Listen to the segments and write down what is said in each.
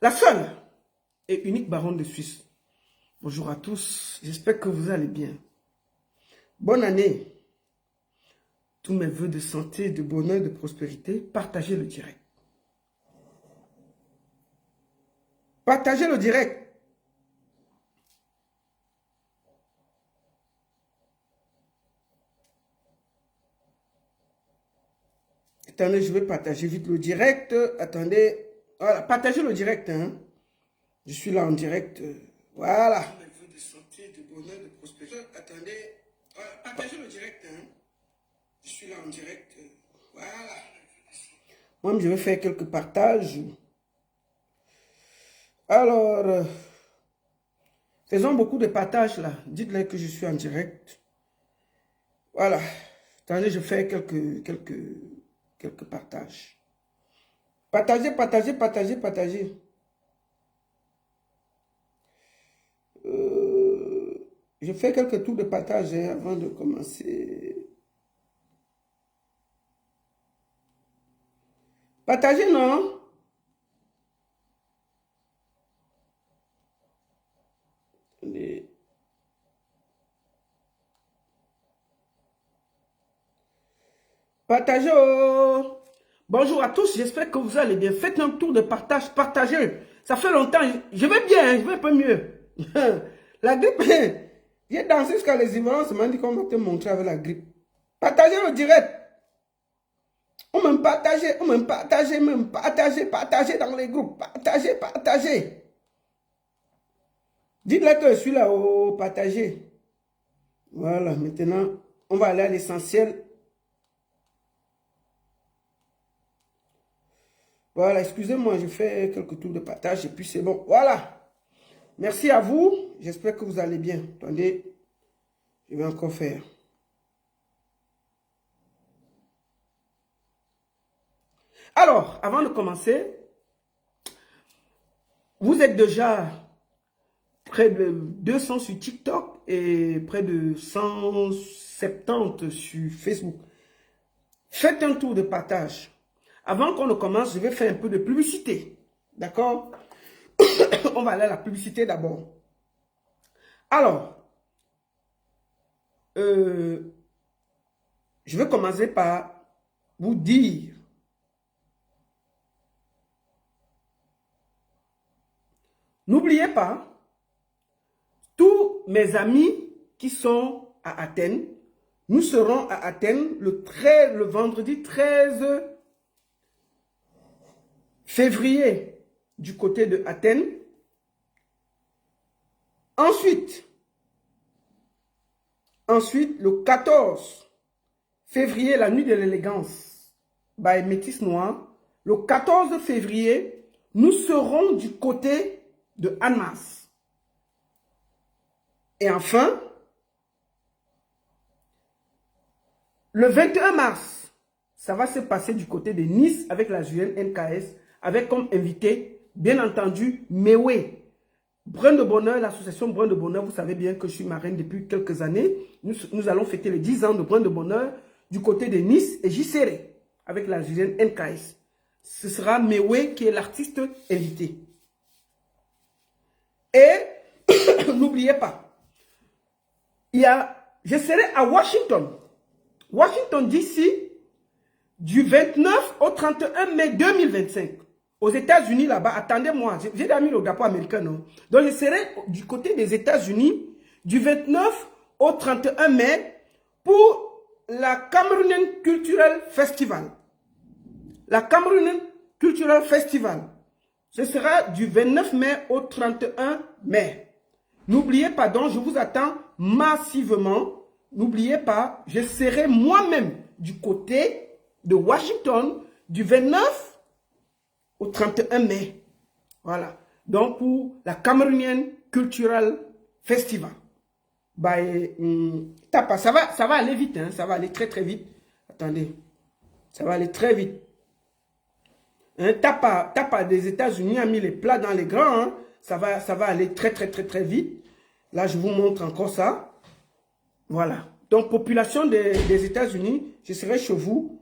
La seule et unique baronne de Suisse. Bonjour à tous, j'espère que vous allez bien. Bonne année. Tous mes vœux de santé, de bonheur, de prospérité. Partagez le direct. Partagez le direct. Attendez, je vais partager vite le direct. Attendez. Voilà, partagez le direct. Hein. Je suis là en direct. Voilà. Mes vœux de santé, de bonheur, de prospérité. Attendez. Voilà, partagez le direct. Hein. Je suis là en direct. Voilà. Moi, je vais faire quelques partages. Alors, faisons beaucoup de partages là. Dites-leur que je suis en direct. Voilà. Attendez, je fais quelques partages. Partagez, partagez, partagez, partagez. Je fais quelques tours de partage hein, avant de commencer. Partagez, non? Attendez. Partagez. Oh. Bonjour à tous, j'espère que vous allez bien. Faites un tour de partage, partagez. Ça fait longtemps, je vais bien, je vais un peu mieux. La grippe, j'ai dansé jusqu'à les Ivoiriens, on m'a dit qu'on va te montrer avec la grippe. Partagez le direct. On me partage, partagez dans les groupes. Partagez, partagez. Dites-le que je suis là, oh, partagez. Voilà, maintenant, on va aller à l'essentiel. Voilà, excusez-moi, je fais quelques tours de partage et puis c'est bon. Voilà. Merci à vous. J'espère que vous allez bien. Attendez, je vais encore faire. Alors, avant de commencer, vous êtes déjà près de 200 sur TikTok et près de 170 sur Facebook. Faites un tour de partage. Avant qu'on ne commence, je vais faire un peu de publicité. D'accord? On va aller à la publicité d'abord. Alors, je vais commencer par vous dire n'oubliez pas, tous mes amis qui sont à Athènes, nous serons à Athènes le vendredi 13 février du côté de Athènes. Ensuite, le 14 février, la nuit de l'élégance, by Métis Noir. Le 14 février, nous serons du côté de Annemasse. Et enfin, le 21 mars, ça va se passer du côté de Nice avec la Julienne NKS, avec comme invité, bien entendu, Mewé. Brin de Bonheur, l'association Brin de Bonheur, vous savez bien que je suis marraine depuis quelques années. Nous allons fêter les 10 ans de Brin de Bonheur du côté de Nice et j'y serai avec la Julienne NKS. Ce sera Mewé qui est l'artiste invité. Et n'oubliez pas, je serai à Washington DC, du 29 au 31 mai 2025. Aux États-Unis, là-bas, attendez-moi, j'ai d'amis le drapeau américain, non? Donc, je serai du côté des États-Unis du 29 au 31 mai pour la Cameroonian Cultural Festival. La Cameroonian Cultural Festival. Ce sera du 29 mai au 31 mai. N'oubliez pas donc, je vous attends massivement. N'oubliez pas, je serai moi-même du côté de Washington du 29 au 31 mai. Voilà. Donc, pour la Cameroonian Cultural Festival. Tapa, ça va aller vite. Hein? Ça va aller très, très vite. Attendez. Ça va aller très vite. Hein? Tapa des États-Unis a mis les plats dans les grands. Hein? Ça va aller très, très, très, très vite. Là, je vous montre encore ça. Voilà. Donc, population des États-Unis, je serai chez vous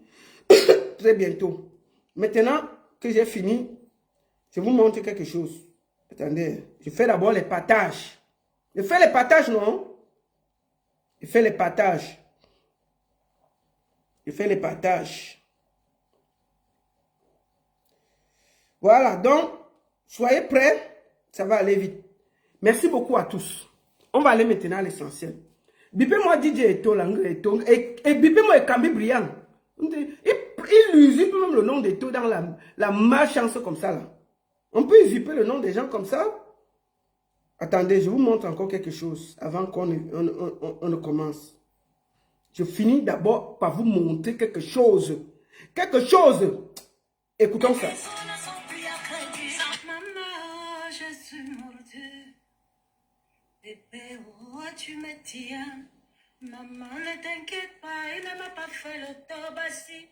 très bientôt. Maintenant que j'ai fini, Je vous montre quelque chose. Attendez, je fais d'abord les partages. Je fais les partages, non? Je fais les partages. Je fais les partages. Voilà, donc, soyez prêts. Ça va aller vite. Merci beaucoup à tous. On va aller maintenant à l'essentiel. Bipez-moi DJ Eto, l'anglais Eto. Et bipez-moi Ekambi Briand. Il usurpe même le nom d'Eto dans la malchance comme ça, là. On peut usurper le nom des gens comme ça. Attendez, je vous montre encore quelque chose avant qu'on ne commence. Je finis d'abord par vous montrer quelque chose. Quelque chose. Écoutons ça. Maman, je suis mordue. Bébé, où tu me tiens? Maman, ne t'inquiète pas, il ne m'a pas fait l'autobassie.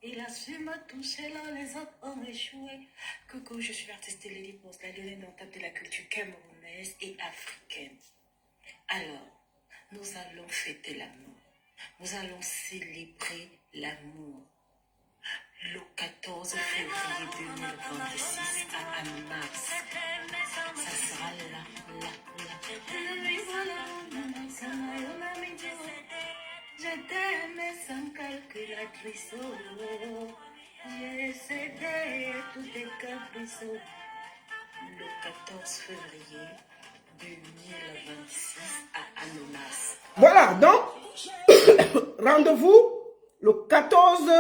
Il a su me toucher là, les autres ont échoué. Coucou, je suis l'artiste de Lily Pose, la lionne indomptable de la culture camerounaise et africaine. Alors, nous allons fêter l'amour. Nous allons célébrer l'amour. Le 14 février 2026 à Annemasse. Ça sera là. Je t'aime sans calculatrice. J'ai cédé tous tes caprices. Le 14 février 2026 à Annemasse. Voilà, donc, rendez-vous le 14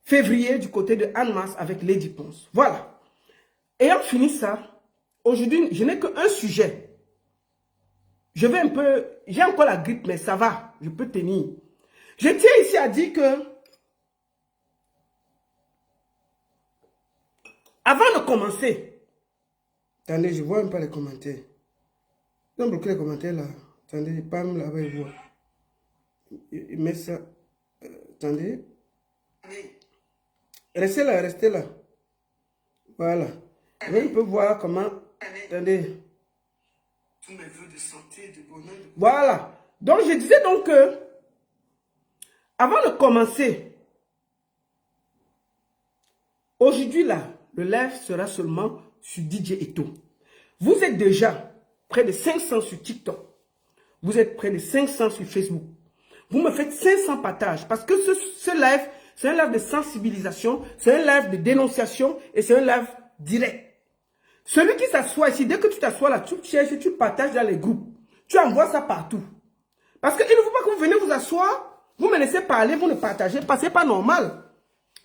février du côté de Annemasse avec Lady Ponce. Voilà. Ayant fini ça, aujourd'hui, je n'ai qu'un sujet. Je vais un peu... J'ai encore la grippe, mais ça va. Je peux tenir. Je tiens ici à dire que... Avant de commencer... Attendez, je vois un peu les commentaires. Ils ont bloqué les commentaires là. Attendez, Pam là-bas, il voit. Il met ça... attendez. Restez là, restez là. Voilà. On peut voir comment... Attendez. Tous mes vœux de santé, de bonheur. Voilà. Donc, je disais donc que, avant de commencer, aujourd'hui là, le live sera seulement sur DJ Eto. Vous êtes déjà près de 500 sur TikTok. Vous êtes près de 500 sur Facebook. Vous me faites 500 partages parce que ce live, c'est un live de sensibilisation, c'est un live de dénonciation et c'est un live direct. Celui qui s'assoit ici, dès que tu t'assois là, tu cherches, tu partages dans les groupes. Tu envoies ça partout. Parce qu'il ne faut pas que vous venez vous asseoir, vous me laissez parler, vous ne partagez pas, c'est pas normal.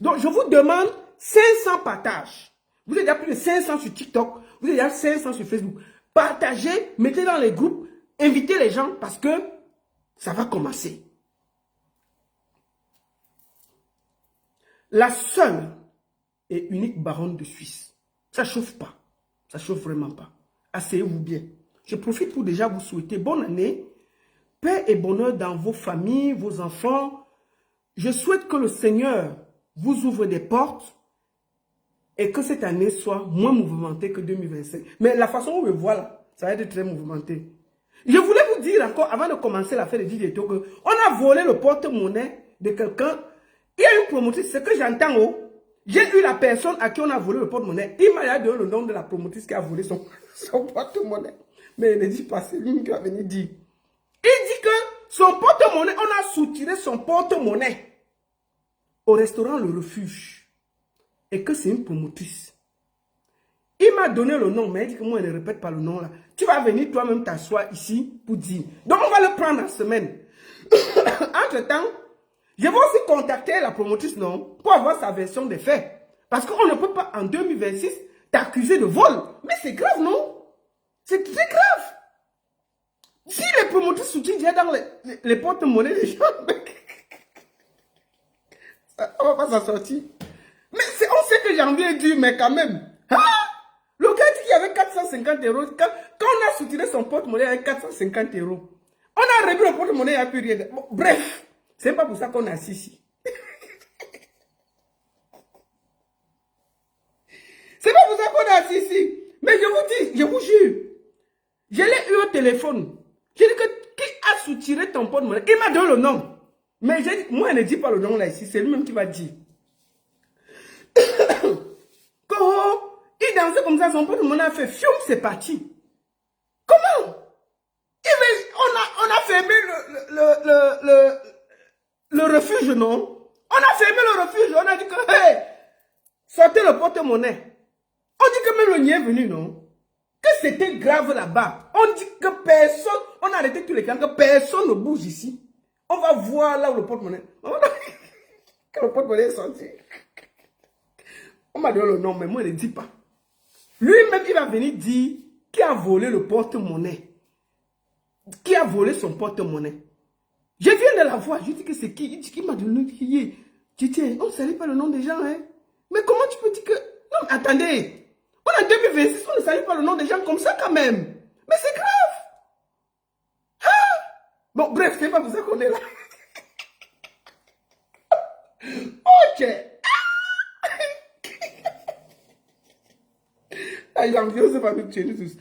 Donc je vous demande 500 partages. Vous êtes déjà plus de 500 sur TikTok, vous êtes déjà 500 sur Facebook. Partagez, mettez dans les groupes, invitez les gens parce que ça va commencer. La seule et unique baronne de Suisse. Ça ne chauffe pas. Ça ne chauffe vraiment pas. Asseyez-vous bien. Je profite pour déjà vous souhaiter bonne année. Paix et bonheur dans vos familles, vos enfants. Je souhaite que le Seigneur vous ouvre des portes et que cette année soit moins mouvementée que 2025. Mais la façon où je vois là, ça va être très mouvementé. Je voulais vous dire encore, avant de commencer l'affaire de DJ Eto, qu'on a volé le porte-monnaie de quelqu'un. Il y a une promotrice, ce que j'entends, j'ai eu la personne à qui on a volé le porte-monnaie. Il m'a donné le nom de la promotrice qui a volé son porte-monnaie. Mais il ne dit pas, c'est lui qui va venir dire. Il dit que son porte-monnaie, on a soutiré son porte-monnaie au restaurant Le Refuge. Et que c'est une promotrice. Il m'a donné le nom, mais il dit que moi, je ne répète pas le nom là. Tu vas venir toi-même t'asseoir ici pour dire. Donc, on va le prendre en semaine. Entre-temps, je vais aussi contacter la promotrice, non, pour avoir sa version des faits. Parce qu'on ne peut pas, en 2026, t'accuser de vol. Mais c'est grave, non? C'est très grave. Si les promotrices soutiennent déjà dans les porte-monnaies des gens, on ne va pas s'en sortir. Mais on sait que janvier est dur, mais quand même. Hein? Le gars dit qu'il y avait 450 euros. Quand on a soutenu son porte-monnaie avec 450 euros, on a réduit le porte-monnaie, il n'y a plus rien. Bon, bref. C'est pas pour ça qu'on est assis ici. C'est pas pour ça qu'on est assis ici. Mais je vous dis, je vous jure, je l'ai eu au téléphone. J'ai dit que qui a soutiré ton porte-monnaie? Il m'a donné le nom. Mais j'ai dit, moi, je ne dis pas le nom là ici, c'est lui-même qui va dire. comme ça, son porte-monnaie a fait fium, c'est parti. Comment? On a fermé le refuge, non? On a fermé le refuge, on a dit que, hey, sortez le porte-monnaie. On dit que même le nid est venu, non? Que c'était grave là-bas. On dit que personne, on a arrêté tous les clients, que personne ne bouge ici. On va voir là où le porte-monnaie. Que le porte-monnaie est sorti. On m'a donné le nom, mais moi, je ne dis pas. Lui-même, il va venir dire qui a volé le porte-monnaie. Qui a volé son porte-monnaie. Je viens de la voir. Je dis que c'est qui? Il dit qu'il m'a donné qui. Je dis, on ne salue pas le nom des gens, hein. Mais comment tu peux dire que... Non, mais attendez. On est en 2026, on ne salue pas le nom des gens comme ça quand même. Mais c'est grave. Ah! Bon, bref, c'est pas pour ça qu'on est là. Ok. Ah, l'ambiance va nous tuer, nous tous.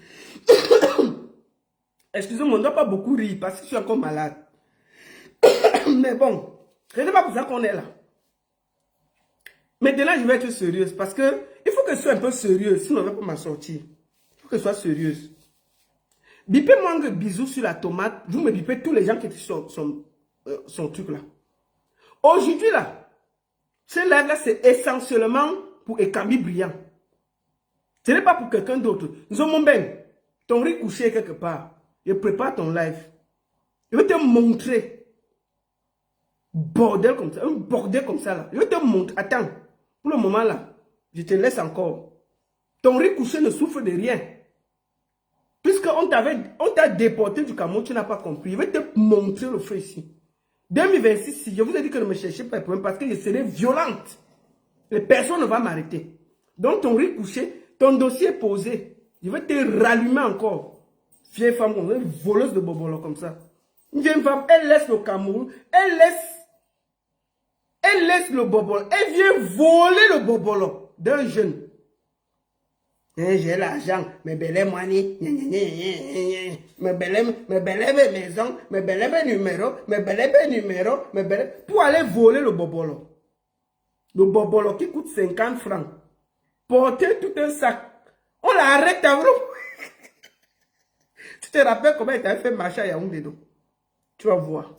Excusez-moi, on ne doit pas beaucoup rire parce que je suis encore malade. Mais bon, ce n'est pas pour ça qu'on est là. Maintenant, je vais être sérieuse parce que il faut que je sois un peu sérieuse, sinon on ne va pas m'en sortir. Il faut que je sois sérieuse. Bipez-moi un bisou sur la tomate. Vous me bipez tous les gens qui étaient sur son truc là. Aujourd'hui là, ce live là, c'est essentiellement pour Ekami Brillant. Ce n'est pas pour quelqu'un d'autre. Nous sommes ben, ton riz couché quelque part. Je prépare ton live. Je vais te montrer. Bordel comme ça. Un bordel comme ça là. Je vais te montrer. Attends. Pour le moment là, je te laisse encore. Ton riz couché ne souffre de rien. Puisqu'on t'a déporté du Cameroun, tu n'as pas compris. Je vais te montrer le feu ici. 2026, je vous ai dit que ne me cherchez pas de problème parce que je serai violente. Et personne ne va m'arrêter. Donc ton riz couché, ton dossier est posé. Je vais te rallumer encore. Vieille femme, une voleuse de bobolo comme ça. Une vieille femme, elle laisse le Cameroun, elle laisse le bobolo, elle vient voler le bobolo d'un jeune. J'ai l'argent, mes belles moignées, mes belles maisons, mes belles numéros, pour aller voler le bobolo. Le bobolo qui coûte 50 francs. Porter tout un sac. On l'arrête à vous. Tu te rappelles comment il t'avait fait marcher à Yaoundé? Tu vas voir.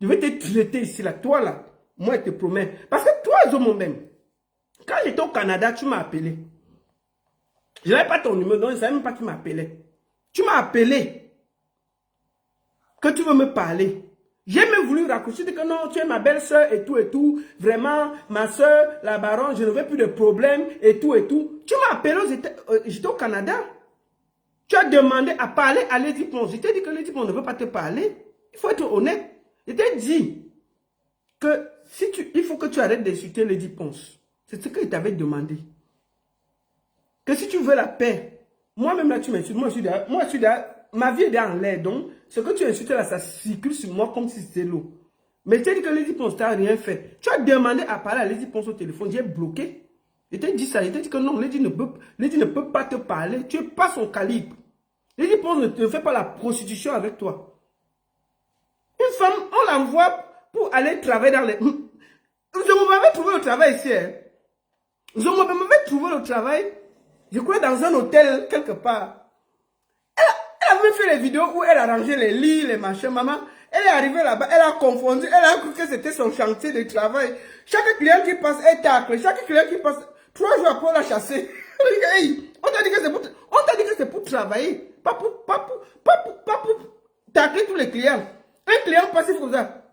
Je vais te traiter ici, là. Toi, là. Moi, je te promets. Parce que toi, Zomo même, quand j'étais au Canada, tu m'as appelé. Je n'avais pas ton numéro, donc je ne savais même pas qui m'appelait. Tu m'as appelé. Que tu veux me parler. J'ai même voulu raccrocher, dire que non, tu es ma belle-sœur et tout. Vraiment, ma soeur, la baronne, je ne veux plus de problème et tout. Tu m'as appelé, j'étais au Canada. Tu as demandé à parler à Lady Ponce. Je t'ai dit que Lady Ponce ne veut pas te parler. Il faut être honnête. Je t'ai dit que il faut que tu arrêtes d'insulter Lady Ponce. C'est ce qu'il t'avait demandé. Que si tu veux la paix, moi-même là tu m'insultes. Moi je suis là, ma vie est en l'air. Donc, ce que tu insultes là, ça circule sur moi comme si c'était l'eau. Mais je t'ai dit que Lady Ponce t'a rien fait. Tu as demandé à parler à Lady Ponce au téléphone. J'ai bloqué. Je t'ai dit ça. Je t'ai dit que non, Lady ne peut pas te parler. Tu n'es pas son calibre. Lady Ponce ne fait pas la prostitution avec toi. Une femme, on l'envoie pour aller travailler dans les... Je m'avais trouvé le travail ici. Hein. Je m'avais trouvé le travail. Je crois dans un hôtel quelque part. Elle avait fait les vidéos où elle a rangé les lits, les machins, maman. Elle est arrivée là-bas, elle a confondu, elle a cru que c'était son chantier de travail. Chaque client qui passe, elle tacle. Chaque client qui passe, 3 jours après, on l'a chassé. Hey, on t'a dit que c'est pour travailler. Pas pour tacler tous les clients. Un client passif comme ça.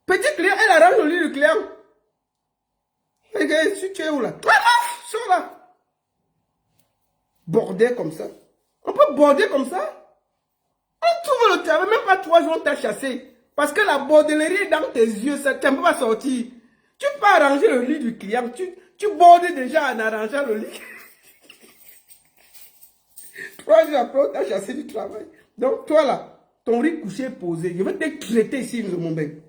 Petit client, elle arrange le lit du client. Regarde, tu es où là? Sors là. Bordel comme ça. On peut border comme ça? On trouve le travail, même pas 3 jours on t'a chassé. Parce que la bordellerie est dans tes yeux, ça ne peut pas sortir. Tu peux arranger le lit du client. Tu bordes déjà en arrangeant le lit. 3 jours après, on t'a chassé du travail. Donc toi là, ton riz couché est posé. Je vais te traiter ici, mon bébé.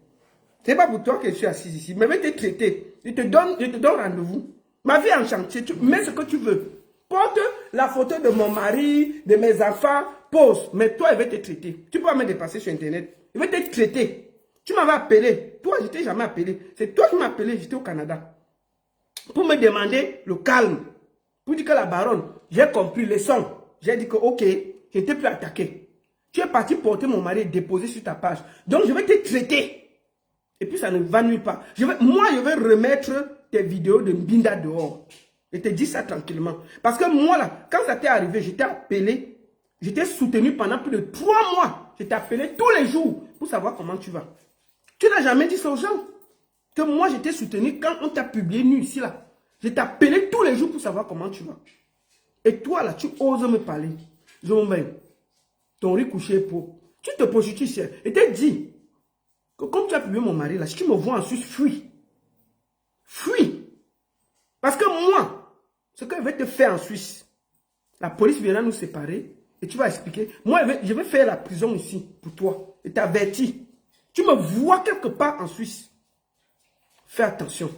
Ce n'est pas pour toi que je suis assis ici, mais je vais te traiter. Je te donne rendez-vous. Ma vie est en chantier, tu mets ce que tu veux. Porte la photo de mon mari, de mes enfants, pose. Mais toi, je vais te traiter. Tu peux pas me dépasser sur Internet. Je vais te traiter. Tu m'avais appelé. Toi, je ne t'ai jamais appelé. C'est toi qui m'as appelé, j'étais au Canada. Pour me demander le calme. pour dire que la baronne, j'ai compris les sons. J'ai dit que, ok, je n'étais plus attaqué. Tu es parti porter mon mari et déposer sur ta page. Donc, je vais te traiter. Et puis, ça ne va nulle part. Moi, je vais remettre tes vidéos de Mbinda dehors. Je te dis ça tranquillement. Parce que moi, là, quand ça t'est arrivé, je t'ai appelé. Je t'ai soutenu pendant plus de 3 mois. Je t'ai appelé tous les jours pour savoir comment tu vas. Tu n'as jamais dit ça aux gens. Que moi, je t'ai soutenu quand on t'a publié nu ici, là. Je t'ai appelé tous les jours pour savoir comment tu vas. Et toi, là, tu oses me parler. Je m'en vais. Ton riz couché pour. Tu te prostitues ici. Et t'es dit que comme tu as publié mon mari, là, si tu me vois en Suisse, fuis. Fuis. Parce que moi, ce que je vais te faire en Suisse, la police viendra nous séparer et tu vas expliquer. Moi, je vais faire la prison ici pour toi. Et t'avertis. Tu me vois quelque part en Suisse. Fais attention.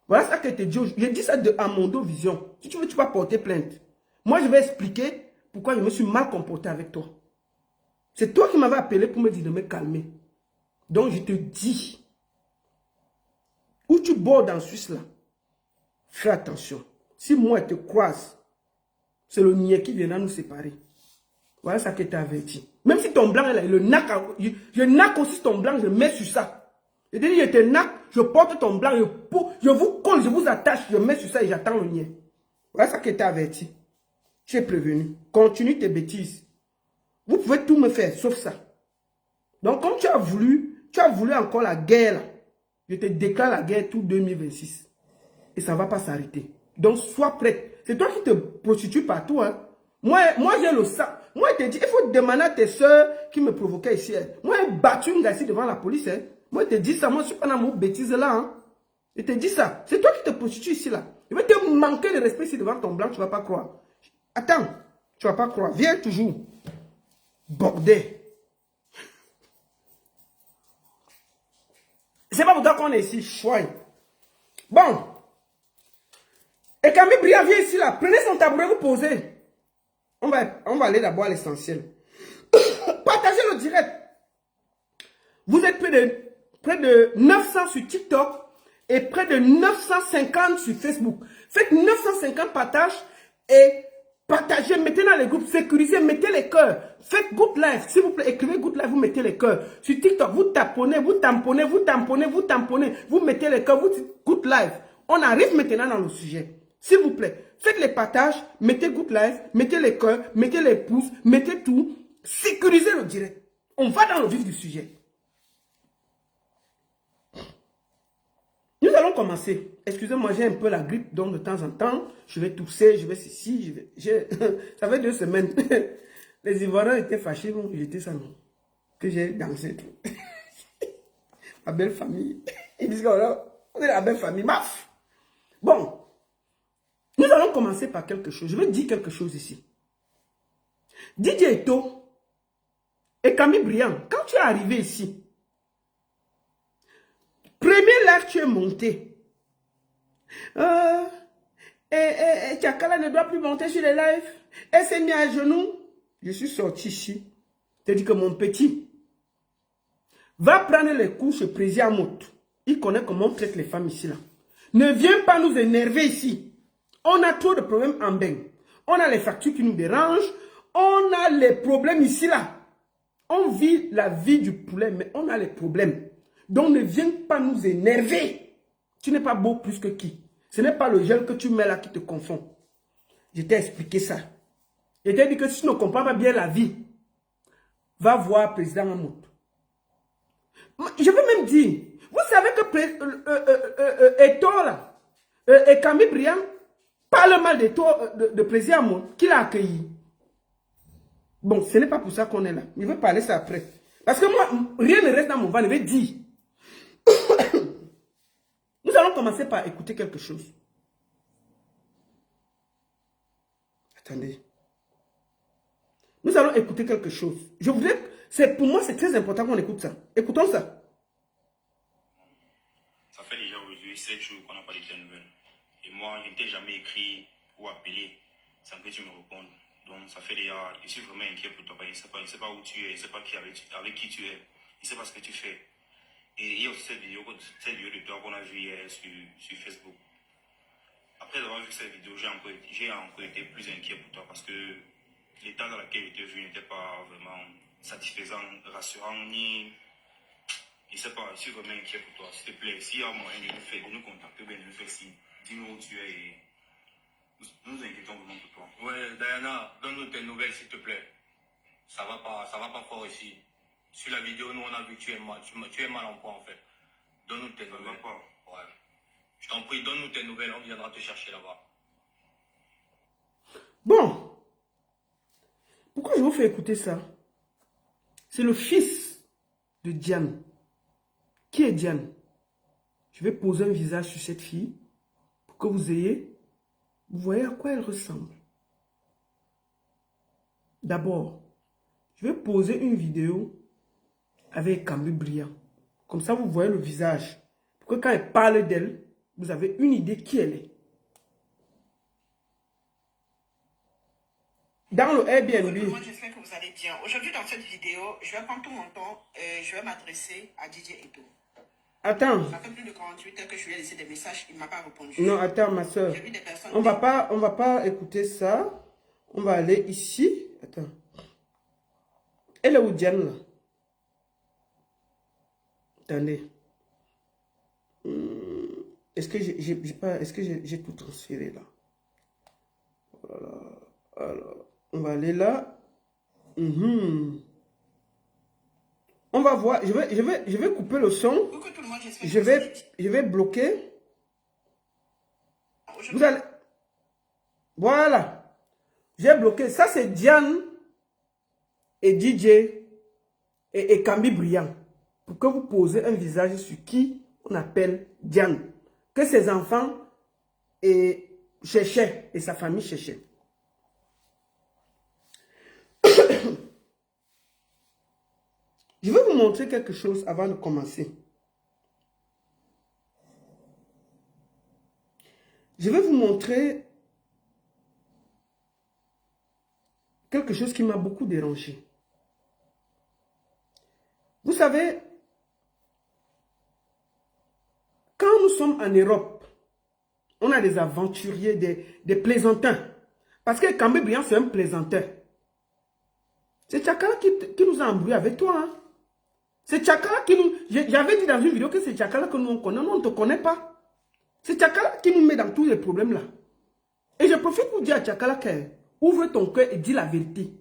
Voilà ça que je te dis. Je dis ça à mon dos vision. Si tu veux, tu vas porter plainte. Moi, je vais expliquer pourquoi je me suis mal comporté avec toi. C'est toi qui m'avais appelé pour me dire de me calmer. Donc, je te dis, où tu bordes en Suisse, là, fais attention. Si moi, je te croise, c'est le niais qui viendra nous séparer. Voilà ça que tu as averti. Même si ton blanc est là, je naque aussi ton blanc, je mets sur ça. Je te dis, je te naque, je porte ton blanc, je vous colle, je vous attache, je mets sur ça et j'attends le niais. Voilà ça que tu as averti. Tu es prévenu. Continue tes bêtises. Vous pouvez tout me faire, sauf ça. Donc, comme tu as voulu encore la guerre, là, je te déclare la guerre tout 2026. Et ça ne va pas s'arrêter. Donc, sois prête. C'est toi qui te prostitues partout. Hein. Moi j'ai le sang. Moi, je te dis, il faut demander à tes soeurs qui me provoquaient ici. Hein. Moi, j'ai battu une gars ici devant la police. Hein. Moi, je te dis ça. Moi, je ne suis pas dans mon bêtise là. Hein. Je te dis ça. C'est toi qui te prostitues ici là. Je vais te manquer de respect ici devant ton blanc. Tu ne vas pas croire. Attends. Tu ne vas pas croire. Viens toujours. Bordel. C'est pas pour toi qu'on est ici. Chouin. Bon. Et Camille Bria, viens ici là. Prenez son tabouret, vous posez. On va aller d'abord à l'essentiel. Partagez le direct. Vous êtes près de 900 sur TikTok et près de 950 sur Facebook. Faites 950 partages et partagez, mettez dans les groupes, sécurisez, mettez les cœurs. Faites good live, s'il vous plaît, écrivez good live, vous mettez les cœurs. Sur TikTok, vous taponnez, vous tamponnez, vous tamponnez, vous tamponnez, vous mettez les cœurs, vous dites good live. On arrive maintenant dans le sujet. S'il vous plaît, faites les partages, mettez good live, mettez les cœurs, mettez les pouces, mettez tout. Sécurisez le direct. On va dans le vif du sujet. Nous allons commencer. Excusez-moi, j'ai un peu la grippe, donc de temps en temps, je vais tousser, je vais ceci, ça fait 2 semaines. Les Ivoiriens étaient fâchés, bon, j'étais ça, non. Que j'ai dansé tout. Ma belle famille. Ils disent qu'on est la belle famille, maf. Bon, nous allons commencer par quelque chose. Je vais dire quelque chose ici. Didier Eto et Camille Briand, quand tu es arrivé ici, premier live, tu es monté. Tchakala ne doit plus monter sur les lives. Elle s'est mise à genoux. Je suis sorti ici. Je te dis que mon petit va prendre les cours chez Président Mout. Il connaît comment on traite les femmes ici. Là. Ne viens pas nous énerver ici. On a trop de problèmes en bain. On a les factures qui nous dérangent. On a les problèmes ici. Là. On vit la vie du poulet, mais on a les problèmes. Donc ne viens pas nous énerver. Tu n'es pas beau plus que qui. Ce n'est pas le gel que tu mets là qui te confond. Je t'ai expliqué ça. Je t'ai dit que si tu ne comprends pas bien la vie, va voir président Mahmoud. Je veux même dire, vous savez que Eto là, et Camille Briand parle mal de président Mahmoud, qui l'a accueilli. Bon, ce n'est pas pour ça qu'on est là. Je vais parler ça après. Parce que moi, rien ne reste dans mon ventre, je vais dire. Nous allons commencer par écouter quelque chose. Attendez. Nous allons écouter quelque chose. Je voudrais... Pour moi, c'est très important qu'on écoute ça. Écoutons ça. Ça fait déjà aujourd'hui 7 jours qu'on n'a pas de tes nouvelles. Et moi, je ne t'ai jamais écrit ou appelé sans que tu me répondes. Donc, ça fait déjà... Je suis vraiment inquiet pour toi. Je ne sais pas où tu es, je ne sais pas avec qui tu es. Je ne sais pas ce que tu fais. Et il y a aussi cette vidéo de toi qu'on a vue hier sur Facebook. après avoir vu cette vidéo, j'ai encore été plus inquiet pour toi parce que l'état dans lequel j'étais vu n'était pas vraiment satisfaisant, rassurant, ni... Je ne sais pas, je suis vraiment inquiet pour toi. S'il te plaît, s'il y a moyen de nous contacter, bien de nous faire signe. Dis-nous où tu es et nous nous inquiétons vraiment pour toi. Ouais, Diana, donne-nous tes nouvelles, s'il te plaît. Ça va pas fort ici. Sur la vidéo, nous, on a vu que tu es mal en point, en fait. Donne-nous tes nouvelles. Ça va pas. Ouais. Je t'en prie, donne-nous tes nouvelles, on viendra te chercher là-bas. Bon. Pourquoi je vous fais écouter ça? C'est le fils de Diane. Qui est Diane? Je vais poser un visage sur cette fille pour que vous voyez à quoi elle ressemble. D'abord, je vais poser une vidéo avec Kambi Bria. Comme ça, vous voyez le visage. Pour que quand elle parle d'elle, vous avez une idée qui elle est. Dans le Airbnb. Moi, j'espère que vous allez bien. Aujourd'hui, dans cette vidéo, je vais prendre tout mon temps et je vais m'adresser à DJ Edo. Attends. Ça fait plus de 48 heures que je lui ai laissé des messages, il ne m'a pas répondu. Non, attends, ma soeur. J'ai vu des personnes... On va pas écouter ça. On va aller ici. Attends. Elle est où, Diane, là? Attendez. Est-ce que j'ai tout transféré, là? Voilà. Alors, on va aller là. On va voir. Je vais couper le son. Pour que tout le monde, j'espère Je que vous allez bien. vais bloquer. Aujourd'hui, Vous allez... Voilà. J'ai bloqué. Ça, c'est Diane et DJ et Kambi Briand. Pour que vous posez un visage sur qui on appelle Diane. Que ses enfants cherchaient et sa famille cherchait. Je vais vous montrer quelque chose avant de commencer. Je vais vous montrer quelque chose qui m'a beaucoup dérangé. Vous savez, quand nous sommes en Europe, on a des aventuriers, des plaisantins. Parce que Kambi Briand, c'est un plaisanteur. C'est Tchakala qui nous a embrouillés avec toi. Hein? C'est Tchakala qui nous... J'avais dit dans une vidéo que c'est Tchakala que nous on connaît. Nous, on ne te connaît pas. C'est Tchakala qui nous met dans tous les problèmes là. Et je profite pour dire à Tchakala que ouvre ton cœur et dis la vérité.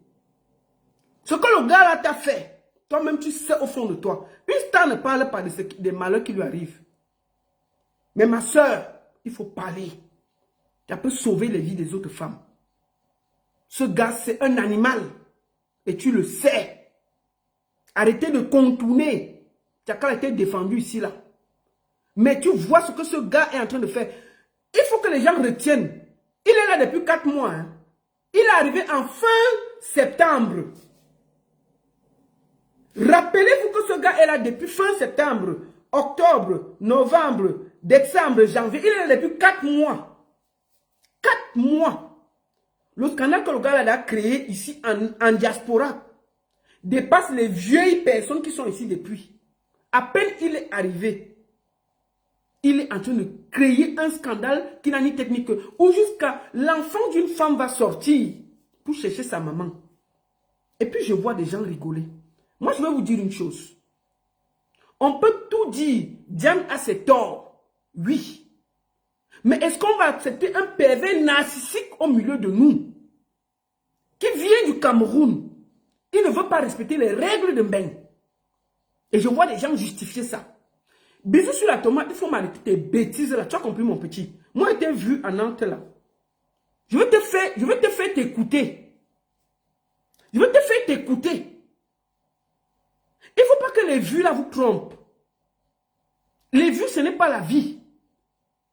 Ce que le gars là t'a fait, toi-même tu sais au fond de toi. Une star ne parle pas des malheurs qui lui arrivent. Mais ma soeur, il faut parler. Tu peux sauver les vies des autres femmes. Ce gars, c'est un animal. Et tu le sais. Arrêtez de contourner. Tchakala a été défendu ici, là. Mais tu vois ce que ce gars est en train de faire. Il faut que les gens retiennent. Il est là depuis 4 mois. Hein. Il est arrivé en fin septembre. Rappelez-vous que ce gars est là depuis fin septembre, octobre, novembre, décembre, janvier. Il est là depuis 4 mois. 4 mois. Le scandale que le gars a créé ici en diaspora dépasse les vieilles personnes qui sont ici depuis. À peine il est arrivé, il est en train de créer un scandale qui n'a ni technique, où jusqu'à l'enfant d'une femme va sortir pour chercher sa maman. Et puis je vois des gens rigoler. Moi je vais vous dire une chose. On peut tout dire, Diane a ses torts, oui. Mais est-ce qu'on va accepter un pervers narcissique au milieu de nous, qui vient du Cameroun? Il ne veut pas respecter les règles de Mbeng. Et je vois des gens justifier ça. Bisous sur la tomate, il faut m'arrêter tes bêtises là. Tu as compris mon petit? Moi, j'ai été vu à Nantes là. Je vais te faire t'écouter. Je vais te faire t'écouter. Il ne faut pas que les vues là vous trompent. Les vues, ce n'est pas la vie.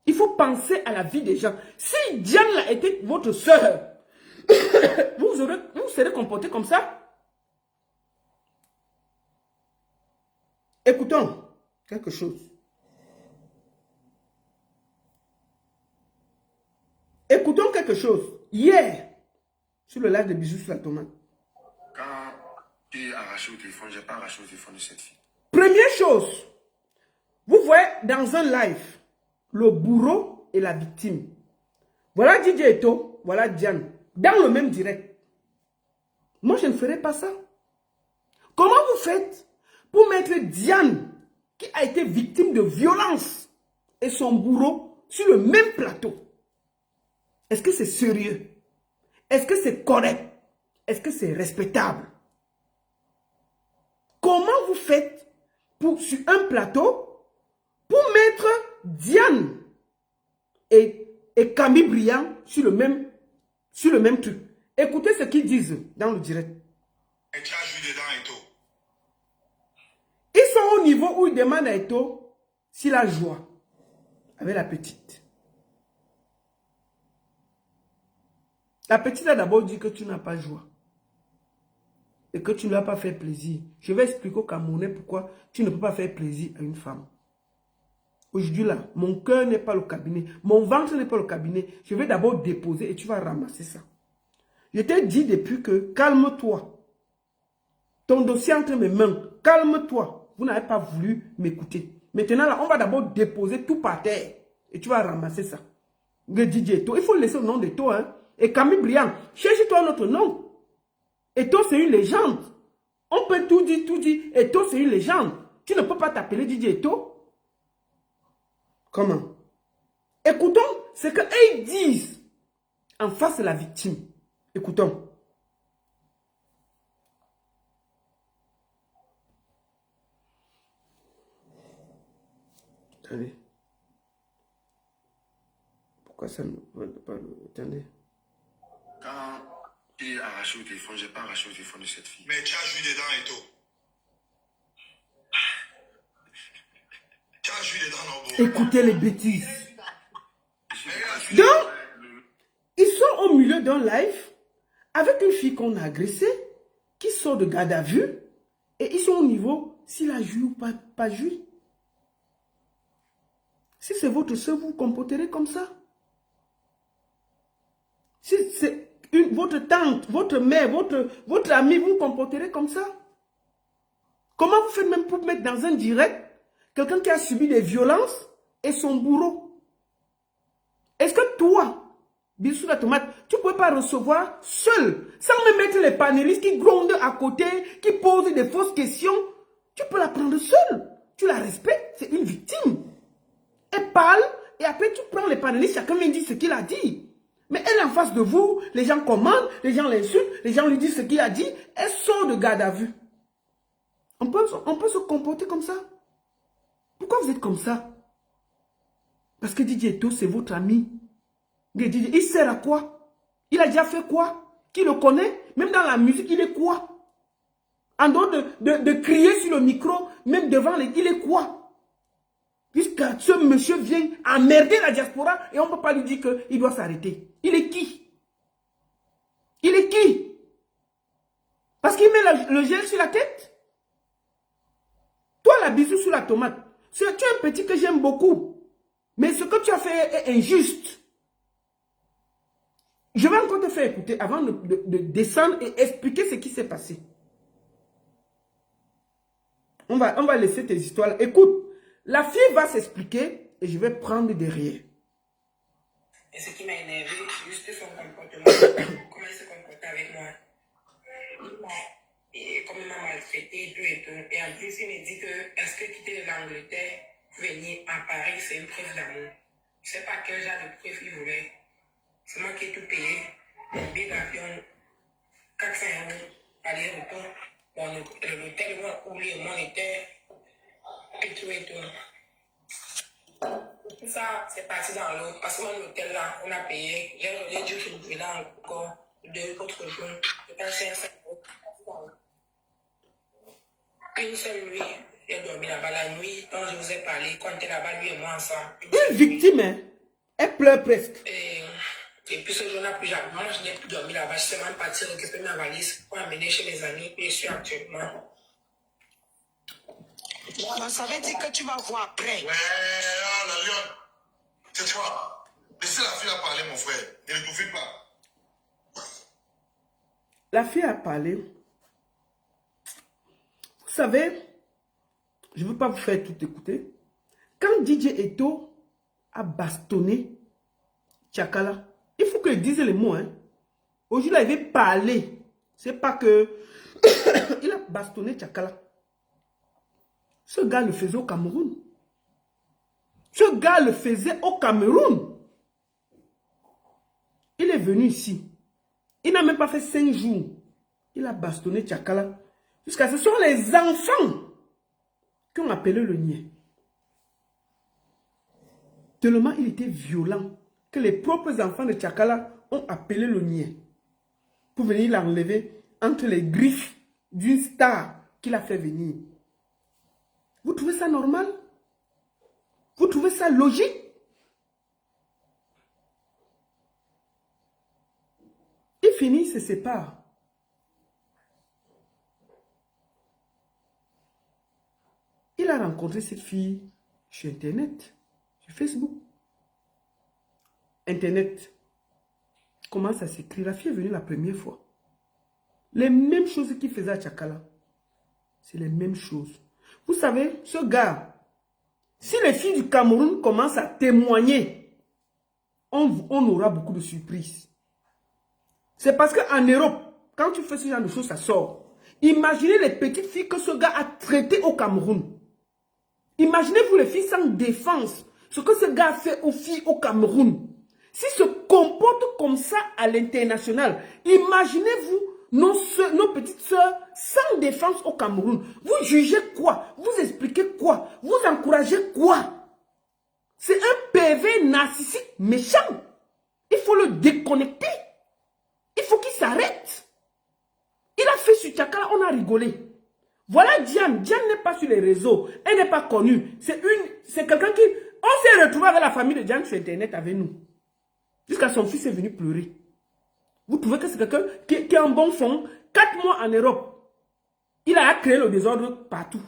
Il faut penser à la vie des gens. Si Diane là était votre soeur, vous serez comporté comme ça? Écoutons quelque chose. Écoutons quelque chose. Hier, sur le live de Bisous sur la tomate. Quand tu es arraché au téléphone, je n'ai pas arraché au téléphone de cette fille. Première chose, vous voyez dans un live, le bourreau et la victime. Voilà DJ Eto, voilà Diane. Dans le même direct. Moi, je ne ferai pas ça. Comment vous faites pour mettre Diane, qui a été victime de violence, et son bourreau sur le même plateau? Est-ce que c'est sérieux? Est-ce que c'est correct? Est-ce que c'est respectable? Comment vous faites pour, sur un plateau, pour mettre Diane et Camille Briand sur le même truc? Écoutez ce qu'ils disent dans le direct. Et tu as joué dedans et tout. Ils sont au niveau où ils demandent à Eto s'il a joie avec la petite. La petite a d'abord dit que tu n'as pas joie et que tu ne lui as pas fait plaisir. Je vais expliquer aux Camerounais pourquoi tu ne peux pas faire plaisir à une femme. Aujourd'hui là, mon cœur n'est pas le cabinet, mon ventre n'est pas le cabinet. Je vais d'abord déposer et tu vas ramasser ça. Je t'ai dit depuis que calme-toi. Ton dossier entre mes mains, calme-toi. Vous n'avez pas voulu m'écouter. Maintenant là, on va d'abord déposer tout par terre et tu vas ramasser ça. Le DJ Eto, il faut laisser le nom d'Eto, hein. Et Camille Briand, cherche-toi un autre nom. Eto, c'est une légende. On peut tout dire, tout dire. Eto, c'est une légende. Tu ne peux pas t'appeler DJ Eto. Comment? Écoutons ce qu'ils disent en face de la victime. Écoutons. Attendez. Pourquoi ça ne va pas le... Attendez. Quand j'ai arraché au téléphone, j'ai pas arraché au téléphone de cette fille. Mais tu as joué dedans et tout. Tu as joué dedans, non, bon. Écoutez les bêtises. Donc, ils sont au milieu d'un live avec une fille qu'on a agressée, qui sort de garde à vue, et ils sont au niveau s'il a joué ou pas joué. Si c'est votre soeur, vous vous comporterez comme ça. Si c'est votre tante, votre mère, votre amie, vous vous comporterez comme ça. Comment vous faites même pour mettre dans un direct quelqu'un qui a subi des violences et son bourreau? Est-ce que toi, Bissou la tomate, tu ne peux pas recevoir seul, sans me mettre les panélistes qui grondent à côté, qui posent des fausses questions? Tu peux la prendre seule. Tu la respectes, c'est une victime. Elle parle et après tu prends les panélistes, chacun vient dire ce qu'il a dit. Mais elle est en face de vous, les gens commandent, les gens l'insultent, les gens lui disent ce qu'il a dit, elle sort de garde à vue. On peut se comporter comme ça. Pourquoi vous êtes comme ça? Parce que DJ Eto, c'est votre ami. Il sert à quoi? Il a déjà fait quoi? Qui le connaît? Même dans la musique, il est quoi? En dehors de crier sur le micro, même devant les... Il est quoi? Puisque ce monsieur vient emmerder la diaspora et on ne peut pas lui dire qu'il doit s'arrêter. Il est qui? Il est qui? Parce qu'il met le gel sur la tête? Toi, la bisou sur la tomate. Tu es un petit que j'aime beaucoup. Mais ce que tu as fait est injuste. Je vais encore te faire écouter avant de descendre et expliquer ce qui s'est passé. On va laisser tes histoires. Écoute. La fille va s'expliquer et je vais prendre derrière. Et ce qui m'a énervé, juste son comportement, comment il se comportait avec moi. Et comme il m'a maltraité et tout. Et en plus, il me dit que est-ce que quitter l'Angleterre, venir à Paris, c'est une preuve d'amour. Je ne sais pas quel genre de preuve il voulait. C'est moi qui ai tout payé. Mon billet d'avion, 400 €, aller-retour. L'hôtel où on était. Et tout. Tout ça, c'est parti dans l'eau. Parce que mon hôtel là, on a payé. J'ai dû renouveler encore 2 autres jours. Je pense 500 €. Une seule nuit, j'ai dormi là-bas la nuit. Quand je vous ai parlé, quand on était là-bas, lui et moi ensemble. Une victime, hein? Elle pleure presque. Et puis ce jour-là, moi, je n'ai plus dormi là-bas. Je suis seulement parti récupérer ma valise pour amener chez mes amis. Et je suis actuellement. Bon, ça veut dire que tu vas voir après. Ouais, ah, la lionne. C'est toi. Laissez la fille à parler, mon frère. Ne l'étouffez pas. La fille a parlé. Vous savez, je ne veux pas vous faire tout écouter. Quand DJ Eto a bastonné Tchakala, Il faut qu'il dise les mots. Hein. Aujourd'hui, il avait parlé. C'est pas que... il a bastonné Tchakala. Ce gars le faisait au Cameroun. Ce gars le faisait au Cameroun. Il est venu ici. Il n'a même pas fait 5 jours. Il a bastonné Tchakala. Jusqu'à ce sont les enfants qui ont appelé le nien. Tellement il était violent que les propres enfants de Tchakala ont appelé le nien pour venir l'enlever entre les griffes d'une star qu'il a fait venir. Vous trouvez ça normal? Vous trouvez ça logique? Il finit, il se sépare. Il a rencontré cette fille sur Internet, sur Facebook. Internet. Comment ça s'écrit? La fille est venue la première fois. Les mêmes choses qu'il faisait à Tchakala. C'est les mêmes choses. Vous savez, ce gars, si les filles du Cameroun commencent à témoigner, on aura beaucoup de surprises. C'est parce qu'en Europe, quand tu fais ce genre de choses, ça sort. Imaginez les petites filles que ce gars a traitées au Cameroun. Imaginez-vous les filles sans défense. Ce que ce gars a fait aux filles au Cameroun. S'il se comporte comme ça à l'international, imaginez-vous nos petites sœurs sans défense au Cameroun. Vous jugez quoi? Vous expliquez quoi? Vous encouragez quoi? C'est un PV narcissique méchant. Il faut le déconnecter. Il faut qu'il s'arrête. Il a fait sur Tchakala, on a rigolé. Voilà Diane. Diane n'est pas sur les réseaux. Elle n'est pas connue. C'est quelqu'un qui... On s'est retrouvé avec la famille de Diane sur Internet avec nous. Jusqu'à son fils est venu pleurer. Vous trouvez que c'est quelqu'un qui a un bon fond? 4 mois en Europe. Il a créé le désordre partout.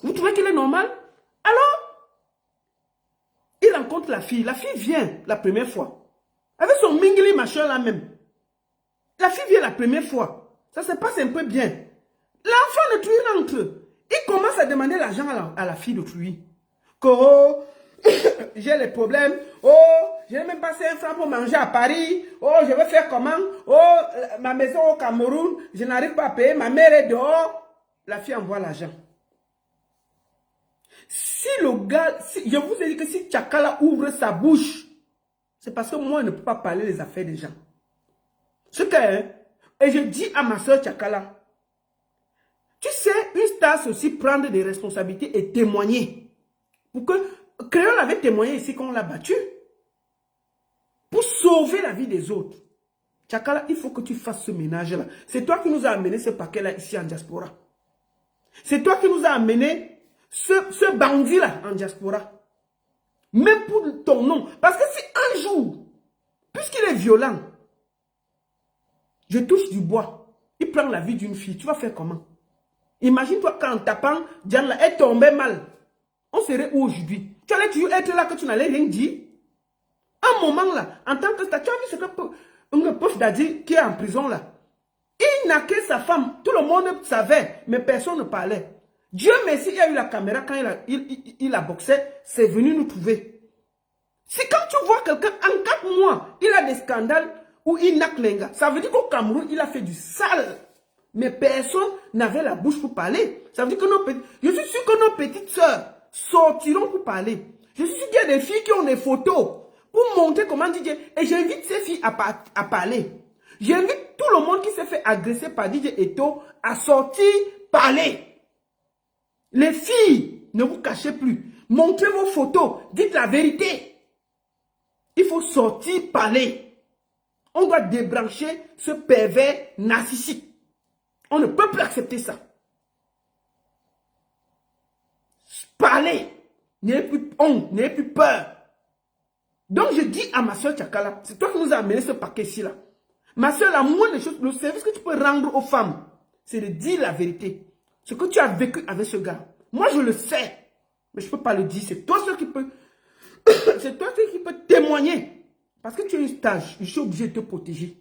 Vous trouvez qu'il est normal? Alors, il rencontre la fille. La fille vient la première fois. Avec son mingli machin là même. La fille vient la première fois. Ça se passe un peu bien. L'enfant de Trouy rentre. Il commence à demander l'argent à la fille de Trouy. Oh, j'ai les problèmes. Oh, je n'ai même pas 5 francs pour manger à Paris. Oh, je vais faire comment? Oh, ma maison au Cameroun, je n'arrive pas à payer. Ma mère est dehors. La fille envoie l'argent. Si le gars, je vous ai dit que si Tchakala ouvre sa bouche, c'est parce que moi, je ne peux pas parler des affaires des gens. Ce que, et je dis à ma soeur Tchakala, tu sais, une star, c'est aussi prendre des responsabilités et témoigner. Pour que Créole avait témoigné ici qu'on l'a battu. Pour sauver la vie des autres. Tchakala, il faut que tu fasses ce ménage-là. C'est toi qui nous as amené ce paquet-là ici en diaspora. C'est toi qui nous as amené ce bandit-là en diaspora. Même pour ton nom. Parce que si un jour, puisqu'il est violent, je touche du bois, il prend la vie d'une fille, tu vas faire comment? Imagine-toi quand en tapant, Diane là, elle tombait mal. On serait où aujourd'hui? Tu allais toujours être là que tu n'allais rien dire. Un moment là, en tant que star, tu as vu ce que un pauvre Dadi qui est en prison là. Il n'a que sa femme. Tout le monde savait, mais personne ne parlait. Dieu merci, il a eu la caméra quand il a boxé, c'est venu nous trouver. Si quand tu vois quelqu'un en 4 mois, il a des scandales où il n'a que les gars, ça veut dire qu'au Cameroun, il a fait du sale. Mais personne n'avait la bouche pour parler. Ça veut dire que je suis sûr que nos petites sœurs sortiront pour parler. Je suis sûr qu'il y a des filles qui ont des photos pour montrer comment DJ. Et j'invite ces filles à parler. J'invite tout le monde qui s'est fait agresser par DJ Eto à sortir parler. Les filles, ne vous cachez plus. Montrez vos photos. Dites la vérité. Il faut sortir parler. On doit débrancher ce pervers narcissique. On ne peut plus accepter ça. Parler. N'ayez plus honte, n'ayez plus peur. Donc je dis à ma soeur Tchakala, c'est toi qui nous as amené ce paquet-ci là. Ma soeur, la moindre des choses, le service que tu peux rendre aux femmes, c'est de dire la vérité. Ce que tu as vécu avec ce gars. Moi je le sais, mais je ne peux pas le dire. C'est toi seul qui peut, c'est toi seul qui peut témoigner. Parce que tu es une stage, je suis obligé de te protéger.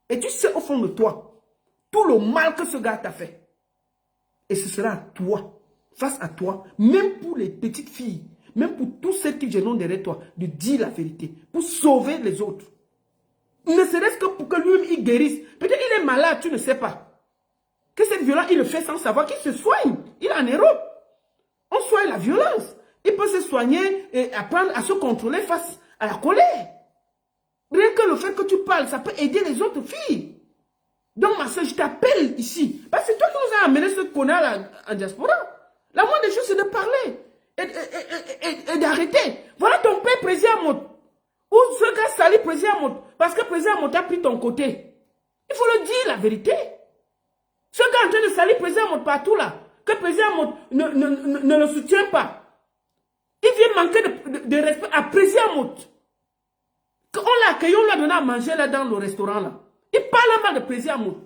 Et tu sais au fond de toi, tout le mal que ce gars t'a fait. Et ce sera à toi, face à toi, même pour les petites filles, même pour tous ceux qui gênent derrière toi, de dire la vérité, pour sauver les autres. Ne serait-ce que pour que lui-même il guérisse. Peut-être il est malade, tu ne sais pas. Que cette violence, il le fait sans savoir qu'il se soigne. Il est en Europe. On soigne la violence. Il peut se soigner et apprendre à se contrôler face à la colère. Rien que le fait que tu parles, ça peut aider les autres filles. Donc ma soeur, je t'appelle ici. Parce que c'est toi qui nous as amené ce connard en diaspora. La moindre des choses, c'est de parler et d'arrêter. Voilà ton père président Mot. Ou ce gars sali président Mot. Parce que président Mot a pris ton côté. Il faut le dire, la vérité. Ce gars en train de salir président Mot partout là. Que président Mot ne le soutient pas. Il vient manquer de respect à président Mot. On l'a accueilli, on l'a donné à manger là dans le restaurant là. Il parle mal de président Mot.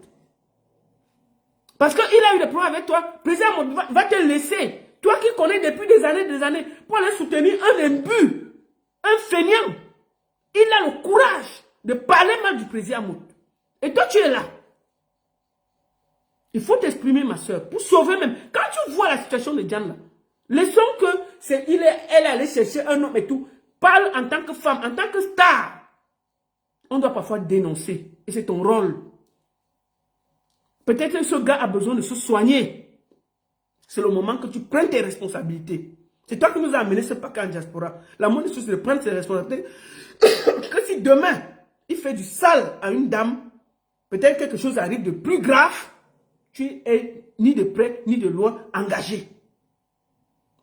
Parce qu'il a eu des problèmes avec toi. Président Mot va te laisser. Toi qui connais depuis des années, pour aller soutenir un imbu, un feignant. Il a le courage de parler mal du président Mot. Et toi tu es là. Il faut t'exprimer ma soeur, pour sauver même. Quand tu vois la situation de Diane là, laissons que elle est allée chercher un homme et tout. Parle en tant que femme, en tant que star. On doit parfois dénoncer. Et c'est ton rôle. Peut-être que ce gars a besoin de se soigner. C'est le moment que tu prennes tes responsabilités. C'est toi qui nous as amené ce paquet en diaspora. La moindre chose, c'est de prendre ses responsabilités. Que si demain, il fait du sale à une dame, peut-être quelque chose arrive de plus grave, tu es ni de près, ni de loin engagé.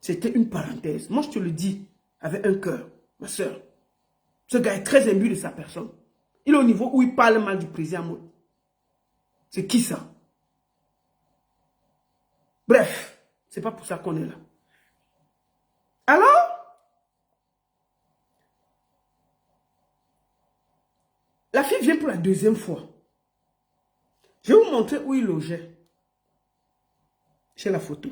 C'était une parenthèse. Moi, je te le dis avec un cœur, ma soeur. Ce gars est très imbu de sa personne. Il est au niveau où il parle mal du président Mot. C'est qui ça? Bref, c'est pas pour ça qu'on est là. Alors, la fille vient pour la deuxième fois. Je vais vous montrer où il logeait. Chez la photo.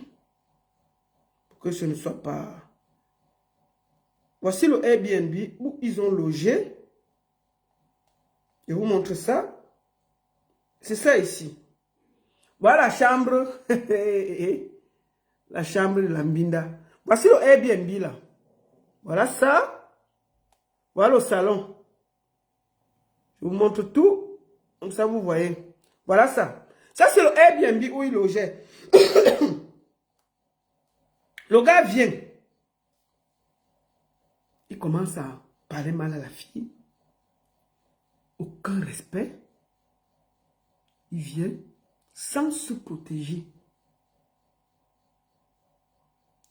Pour que ce ne soit pas... Voici le Airbnb où ils ont logé. Je vous montre ça. C'est ça ici. Voilà la chambre. La chambre de Lambinda. Voici le Airbnb là. Voilà ça. Voilà le salon. Je vous montre tout. Comme ça vous voyez. Voilà ça. Ça c'est le Airbnb où il logeait. Le gars vient. Il commence à parler mal à la fille. Aucun respect. Il vient sans se protéger.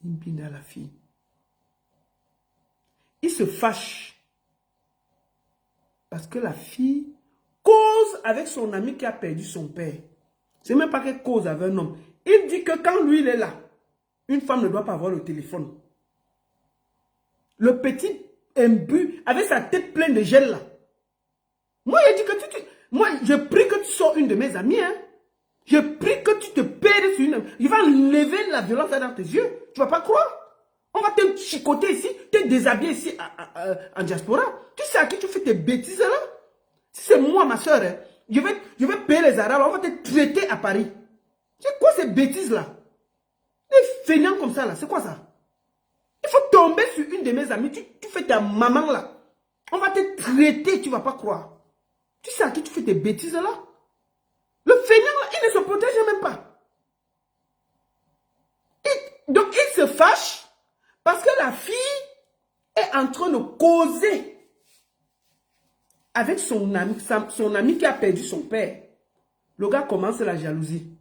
Il binde à la fille. Il se fâche. Parce que la fille cause avec son ami qui a perdu son père. C'est même pas qu'elle cause avec un homme. Il dit que quand lui il est là, une femme ne doit pas avoir le téléphone. Le petit imbu avec sa tête pleine de gel là. Moi, il dit que moi, je prie que tu sors une de mes amies. Hein. Je prie que tu te perds sur une... Il va enlever la violence dans tes yeux. Tu ne vas pas croire. On va te chicoter ici, te déshabiller ici en diaspora. Tu sais à qui tu fais tes bêtises là? Si c'est moi, ma soeur, hein, je vais payer les arabes, on va te traiter à Paris. C'est quoi ces bêtises là? Les feignants comme ça là, c'est quoi ça? Il faut tomber sur une de mes amies, tu fais ta maman là. On va te traiter, tu ne vas pas croire. Tu sais à qui tu fais tes bêtises là? Le feignant là, il ne se protège même pas. Donc il se fâche parce que la fille est en train de causer avec son ami qui a perdu son père. Le gars commence la jalousie.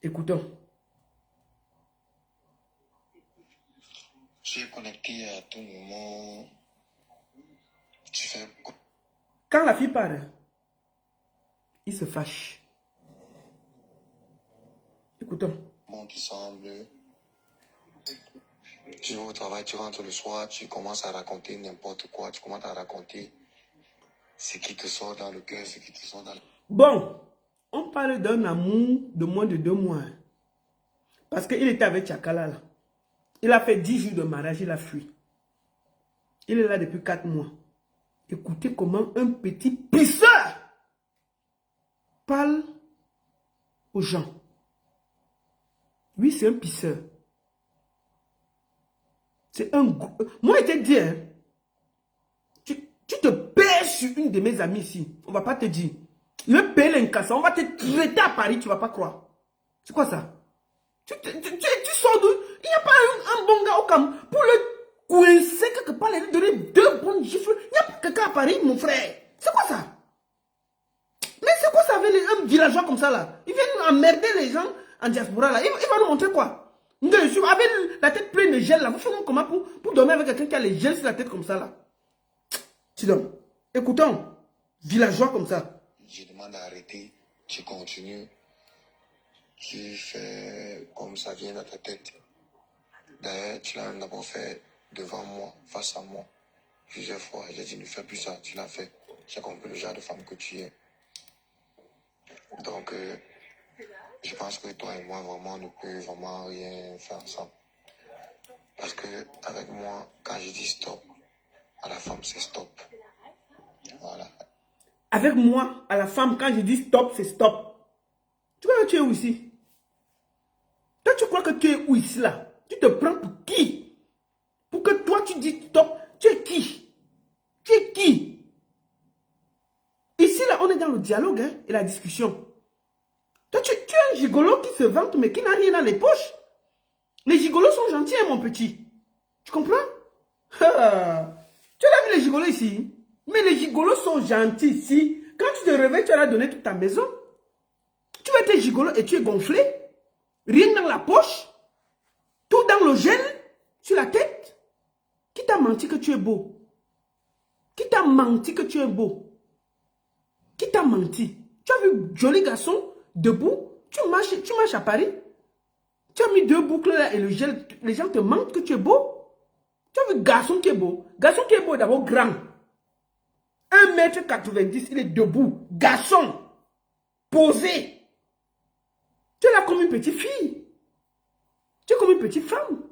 Écoutons. Je suis connecté à tout moment. Tu fais... Quand la fille parle, il se fâche. Écoutons. Bon, qui semble. Tu vas au travail, tu rentres le soir, tu commences à raconter n'importe quoi. Tu commences à raconter ce qui te sort dans le cœur, ce qui te sort dans le... Bon, on parle d'un amour de moins de 2 mois. Parce qu'il était avec Tchakala là. Il a fait 10 jours de mariage, il a fui. Il est là depuis 4 mois. Écoutez comment un petit pisseur parle aux gens. Lui, c'est un pisseur. C'est un... Moi, je t'ai dit, hein, tu te pèses sur une de mes amies ici. On ne va pas te dire. Je vais payer l'incassant. On va te traiter à Paris, tu ne vas pas croire. C'est quoi ça? Tu sors d'où? Il n'y a pas un bon gars au Cameroun pour le coincer quelque part, lui donner 2 bonnes gifles. Il n'y a pas quelqu'un à Paris, mon frère. C'est quoi ça? Mais c'est quoi ça avec un villageois comme ça là? Il vient nous emmerder les gens en diaspora là. Il va nous montrer quoi? Avec la tête pleine de gel là. Vous faites comment pour dormir avec quelqu'un qui a les gels sur la tête comme ça là? Sidon, écoutons, villageois comme ça. Je demande d'arrêter, tu continues, tu fais comme ça vient dans ta tête. D'ailleurs, tu l'as d'abord fait devant moi, face à moi. Plusieurs fois, j'ai dit ne fais plus ça, tu l'as fait. J'ai compris le genre de femme que tu es. Donc, je pense que toi et moi, vraiment, on ne peut vraiment rien faire ensemble. Parce que avec moi, quand je dis stop, à la femme, c'est stop. Voilà. Avec moi, à la femme, quand je dis stop, c'est stop. Tu crois que tu es où ici? Toi, tu crois que tu es où ici là? Tu te prends pour qui? Pour que toi, tu dis stop, tu es qui? Tu es qui? Ici là, on est dans le dialogue hein, et la discussion. Toi, tu es un gigolo qui se vante, mais qui n'a rien dans les poches. Les gigolos sont gentils, hein, mon petit. Tu comprends? Tu as vu les gigolos ici? Mais les gigolos sont gentils ici. Quand tu te réveilles, tu vas donner toute ta maison. Tu vas être gigolo et tu es gonflé. Rien dans la poche. Tout dans le gel. Sur la tête. Qui t'a menti que tu es beau? Qui t'a menti que tu es beau? Qui t'a menti? Tu as vu joli garçon debout? Tu marches à Paris. Tu as mis 2 boucles là et le gel. Les gens te mentent que tu es beau. Tu as vu garçon qui est beau? Garçon qui est beau est d'abord grand. 1,90 m, il est debout. Garçon. Posé. Tu es là comme une petite fille. Tu es comme une petite femme.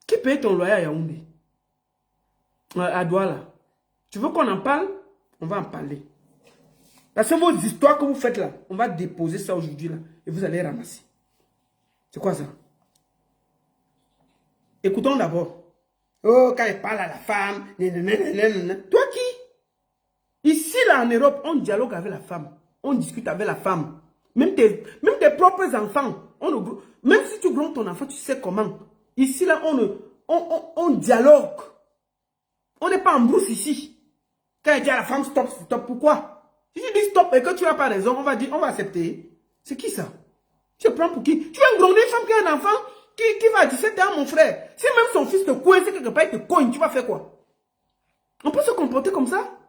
Qui paye ton loyer à Yaoundé? À Douala. Tu veux qu'on en parle? On va en parler. Parce que vos histoires que vous faites là, on va déposer ça aujourd'hui là. Et vous allez ramasser. C'est quoi ça? Écoutons d'abord. Oh, quand elle parle à la femme. Toi qui? Ici là en Europe, on dialogue avec la femme. On discute avec la femme. Même tes propres enfants. Même si tu grondes ton enfant, tu sais comment. Ici là, on dialogue. On n'est pas en brousse ici. Quand elle dit à la femme stop, stop, pourquoi? Si tu dis stop et que tu n'as pas raison, on va dire, on va accepter. C'est qui ça? Tu te prends pour qui? Tu vas gronder une femme qui a un enfant qui va à 17 ans, mon frère. Si même son fils te coince quelque part, il te cogne, tu vas faire quoi? On peut se comporter comme ça?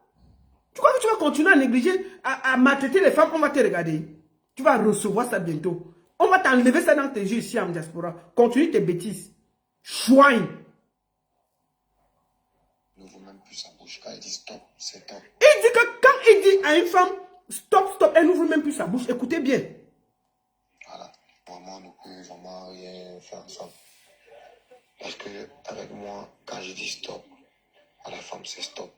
Tu crois que tu vas continuer à négliger, à maltraiter les femmes? On va te regarder. Tu vas recevoir ça bientôt. On va t'enlever ça dans tes yeux ici en diaspora. Continue tes bêtises. Chouine. N'ouvre même plus sa bouche. Quand il dit stop, c'est stop. Il dit que quand il dit à une femme stop, stop, elle n'ouvre même plus sa bouche. Écoutez bien. Voilà. Vraiment, on ne peut vraiment rien faire ensemble. Parce que avec moi, quand je dis stop, à la femme, c'est stop.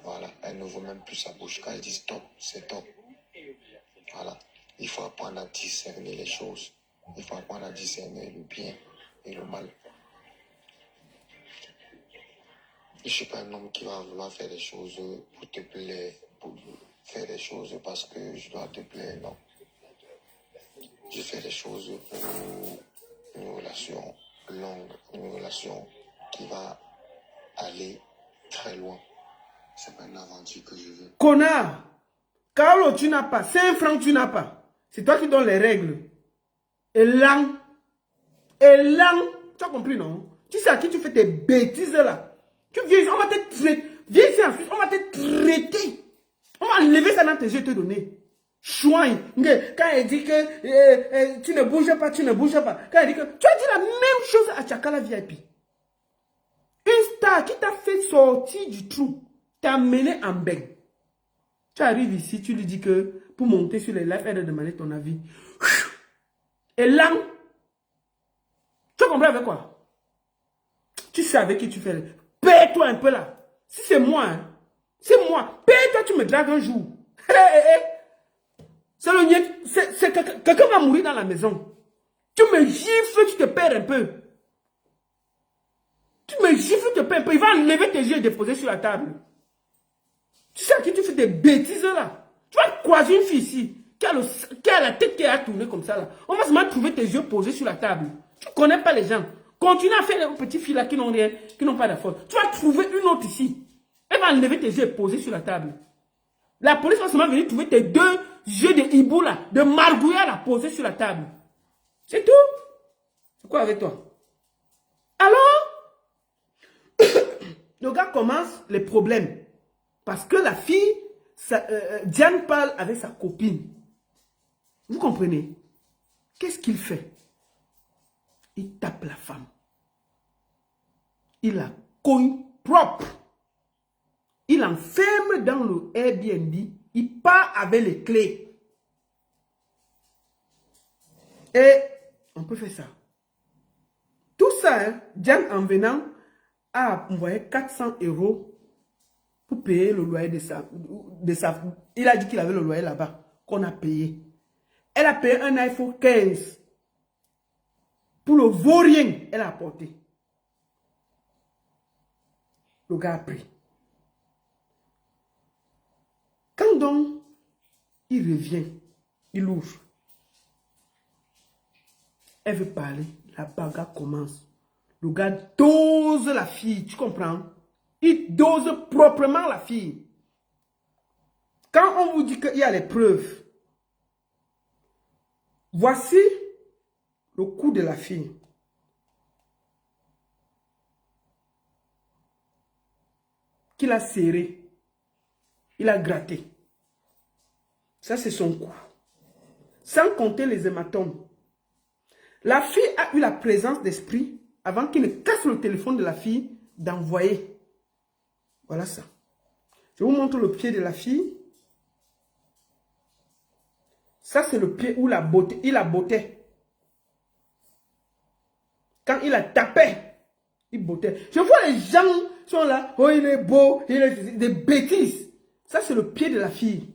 Voilà. Elle n'ouvre même plus sa bouche. Quand elle dit stop, c'est stop. Voilà. Il faut apprendre à discerner les choses. Il faut apprendre à discerner le bien et le mal. Je ne suis pas un homme qui va vouloir faire des choses pour te plaire, pour faire des choses parce que je dois te plaire, non. Je fais des choses pour une relation longue, une relation qui va aller très loin. C'est pas une aventure que je veux. Connard! Carlo, tu n'as pas. 5 francs, tu n'as pas. C'est toi qui donnes les règles. Et là, tu as compris, non? Tu sais à qui tu fais tes bêtises là? Tu viens ici, on va te traiter. Viens ici en Suisse, on va te traiter. On va enlever ça dans tes yeux et te donner. Chouin. Quand elle dit que tu ne bouges pas, tu ne bouges pas. Quand elle dit que tu as dit la même chose à Tchakala VIP. Une star qui t'a fait sortir du trou, t'a mené en bain. Tu arrives ici, tu lui dis que pour monter sur les lives, elle a demandé ton avis. Et là, tu comprends avec quoi? Tu sais avec qui tu fais. Paie-toi un peu là. Si c'est moi, hein, c'est moi. Paie-toi, tu me dragues un jour. C'est le quelqu'un va mourir dans la maison. Tu me gifles, tu te perds un peu. Tu me gifles, tu peux un peu. Il va enlever tes yeux et déposer sur la table. Tu sais à qui tu fais des bêtises là. Tu vas croiser une fille ici qui a la tête qui a tourné comme ça là. On va seulement trouver tes yeux posés sur la table. Tu ne connais pas les gens. Continue à faire les petites filles là qui n'ont rien, qui n'ont pas d'affaires. Tu vas trouver une autre ici. Elle va enlever tes yeux et poser sur la table. La police va seulement venir trouver tes 2 yeux de hibou là, de margouilla là, posés sur la table. C'est tout. C'est quoi avec toi? Alors, le gars commence les problèmes. Parce que la fille, Diane parle avec sa copine. Vous comprenez? Qu'est-ce qu'il fait? Il tape la femme. Il la cogne propre. Il l'enferme dans le Airbnb. Il part avec les clés. Et on peut faire ça. Tout ça, hein, Diane en venant a envoyé 400 € pour payer le loyer de sa... Il a dit qu'il avait le loyer là-bas, qu'on a payé. Elle a payé un iPhone 15. Pour le vaurien, elle a apporté. Le gars a pris. Quand donc, il revient, il ouvre. Elle veut parler, la bagarre commence. Le gars dose la fille, tu comprends? Il dose proprement la fille. Quand on vous dit qu'il y a les preuves, voici le cou de la fille. Qu'il a serré. Il a gratté. Ça, c'est son cou. Sans compter les hématomes. La fille a eu la présence d'esprit, avant qu'il ne casse le téléphone de la fille, d'envoyer. Voilà ça. Je vous montre le pied de la fille. Ça, c'est le pied où il a botté. Quand il a tapé, il bottait. Je vois les gens sont là. Oh, il est beau. Il est des bêtises. Ça, c'est le pied de la fille.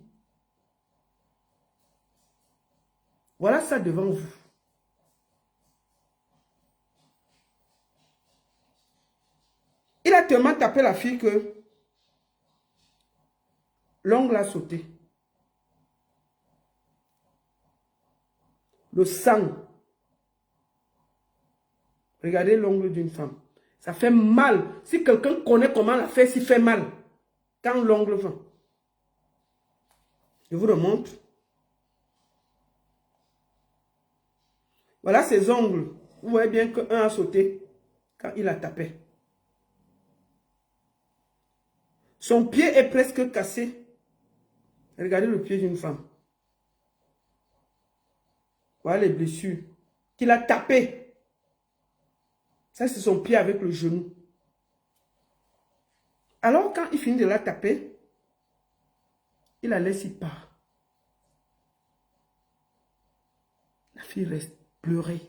Voilà ça devant vous. Il a tellement tapé la fille que l'ongle a sauté. Le sang. Regardez l'ongle d'une femme. Ça fait mal. Si quelqu'un connaît comment la faire, ça fait mal. Quand l'ongle va. Je vous le montre. Voilà ses ongles. Vous voyez bien qu'un a sauté quand il a tapé. Son pied est presque cassé. Regardez le pied d'une femme. Voilà les blessures. Qu'il a tapé. Ça, c'est son pied avec le genou. Alors, quand il finit de la taper, il la laisse y part. La fille reste pleurer.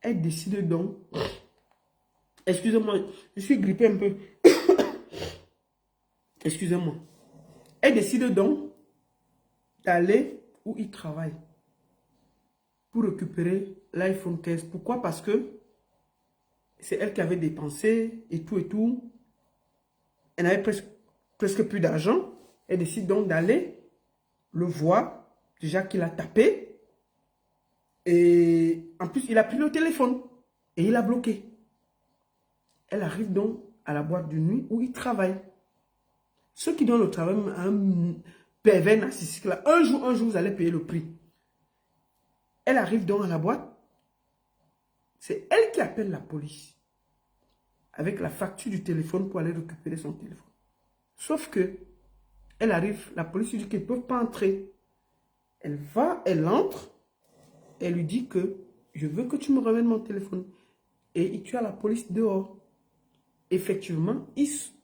Elle décide donc... Excusez-moi, je suis grippé un peu. Excusez-moi. Elle décide donc d'aller où il travaille pour récupérer l'iPhone 15. Pourquoi? Parce que c'est elle qui avait dépensé et tout. Elle n'avait presque plus d'argent. Elle décide donc d'aller le voir. Déjà qu'il a tapé. Et en plus, il a pris le téléphone. Et il a bloqué. Elle arrive donc à la boîte de nuit où il travaille. Ceux qui donnent le travail à un pervers narcissique là, un jour, vous allez payer le prix. Elle arrive donc à la boîte. C'est elle qui appelle la police. Avec la facture du téléphone pour aller récupérer son téléphone. Sauf que, elle arrive, la police lui dit qu'elle ne peut pas entrer. Elle va, elle entre. Elle lui dit que je veux que tu me ramènes mon téléphone. Et tu as la police dehors. Effectivement,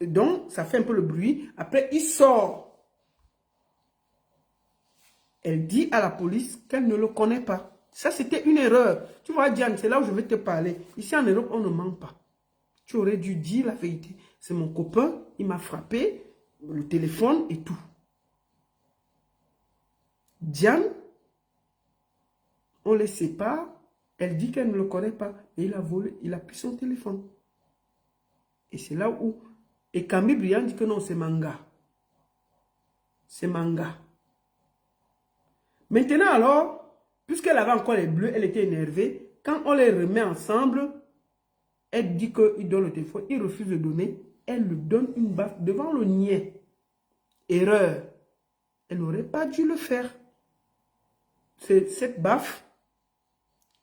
donc ça fait un peu le bruit. Après, il sort. Elle dit à la police qu'elle ne le connaît pas. Ça, c'était une erreur. Tu vois, Diane, c'est là où je vais te parler. Ici, en Europe, on ne ment pas. Tu aurais dû dire la vérité. C'est mon copain, il m'a frappé, le téléphone et tout. Diane, on les sépare. Elle dit qu'elle ne le connaît pas. Et il a volé, il a pris son téléphone. Et c'est là où... Et Camille Briand dit que non, c'est Manga. C'est Manga. Maintenant alors, puisqu'elle avait encore les bleus, elle était énervée. Quand on les remet ensemble, elle dit qu'il donne le téléphone. Il refuse de donner. Elle lui donne une baffe devant le niais. Erreur. Elle n'aurait pas dû le faire. C'est cette baffe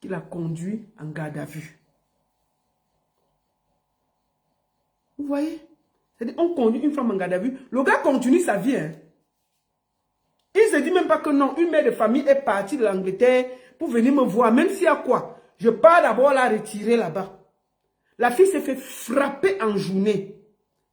qui l'a conduit en garde à vue. Vous voyez? C'est-à-dire, on conduit une femme en garde à vue. Le gars continue sa vie. Hein. Il ne se dit même pas que non, une mère de famille est partie de l'Angleterre pour venir me voir, même s'il y a quoi. Je pars d'abord la retirer là-bas. La fille s'est fait frapper en journée.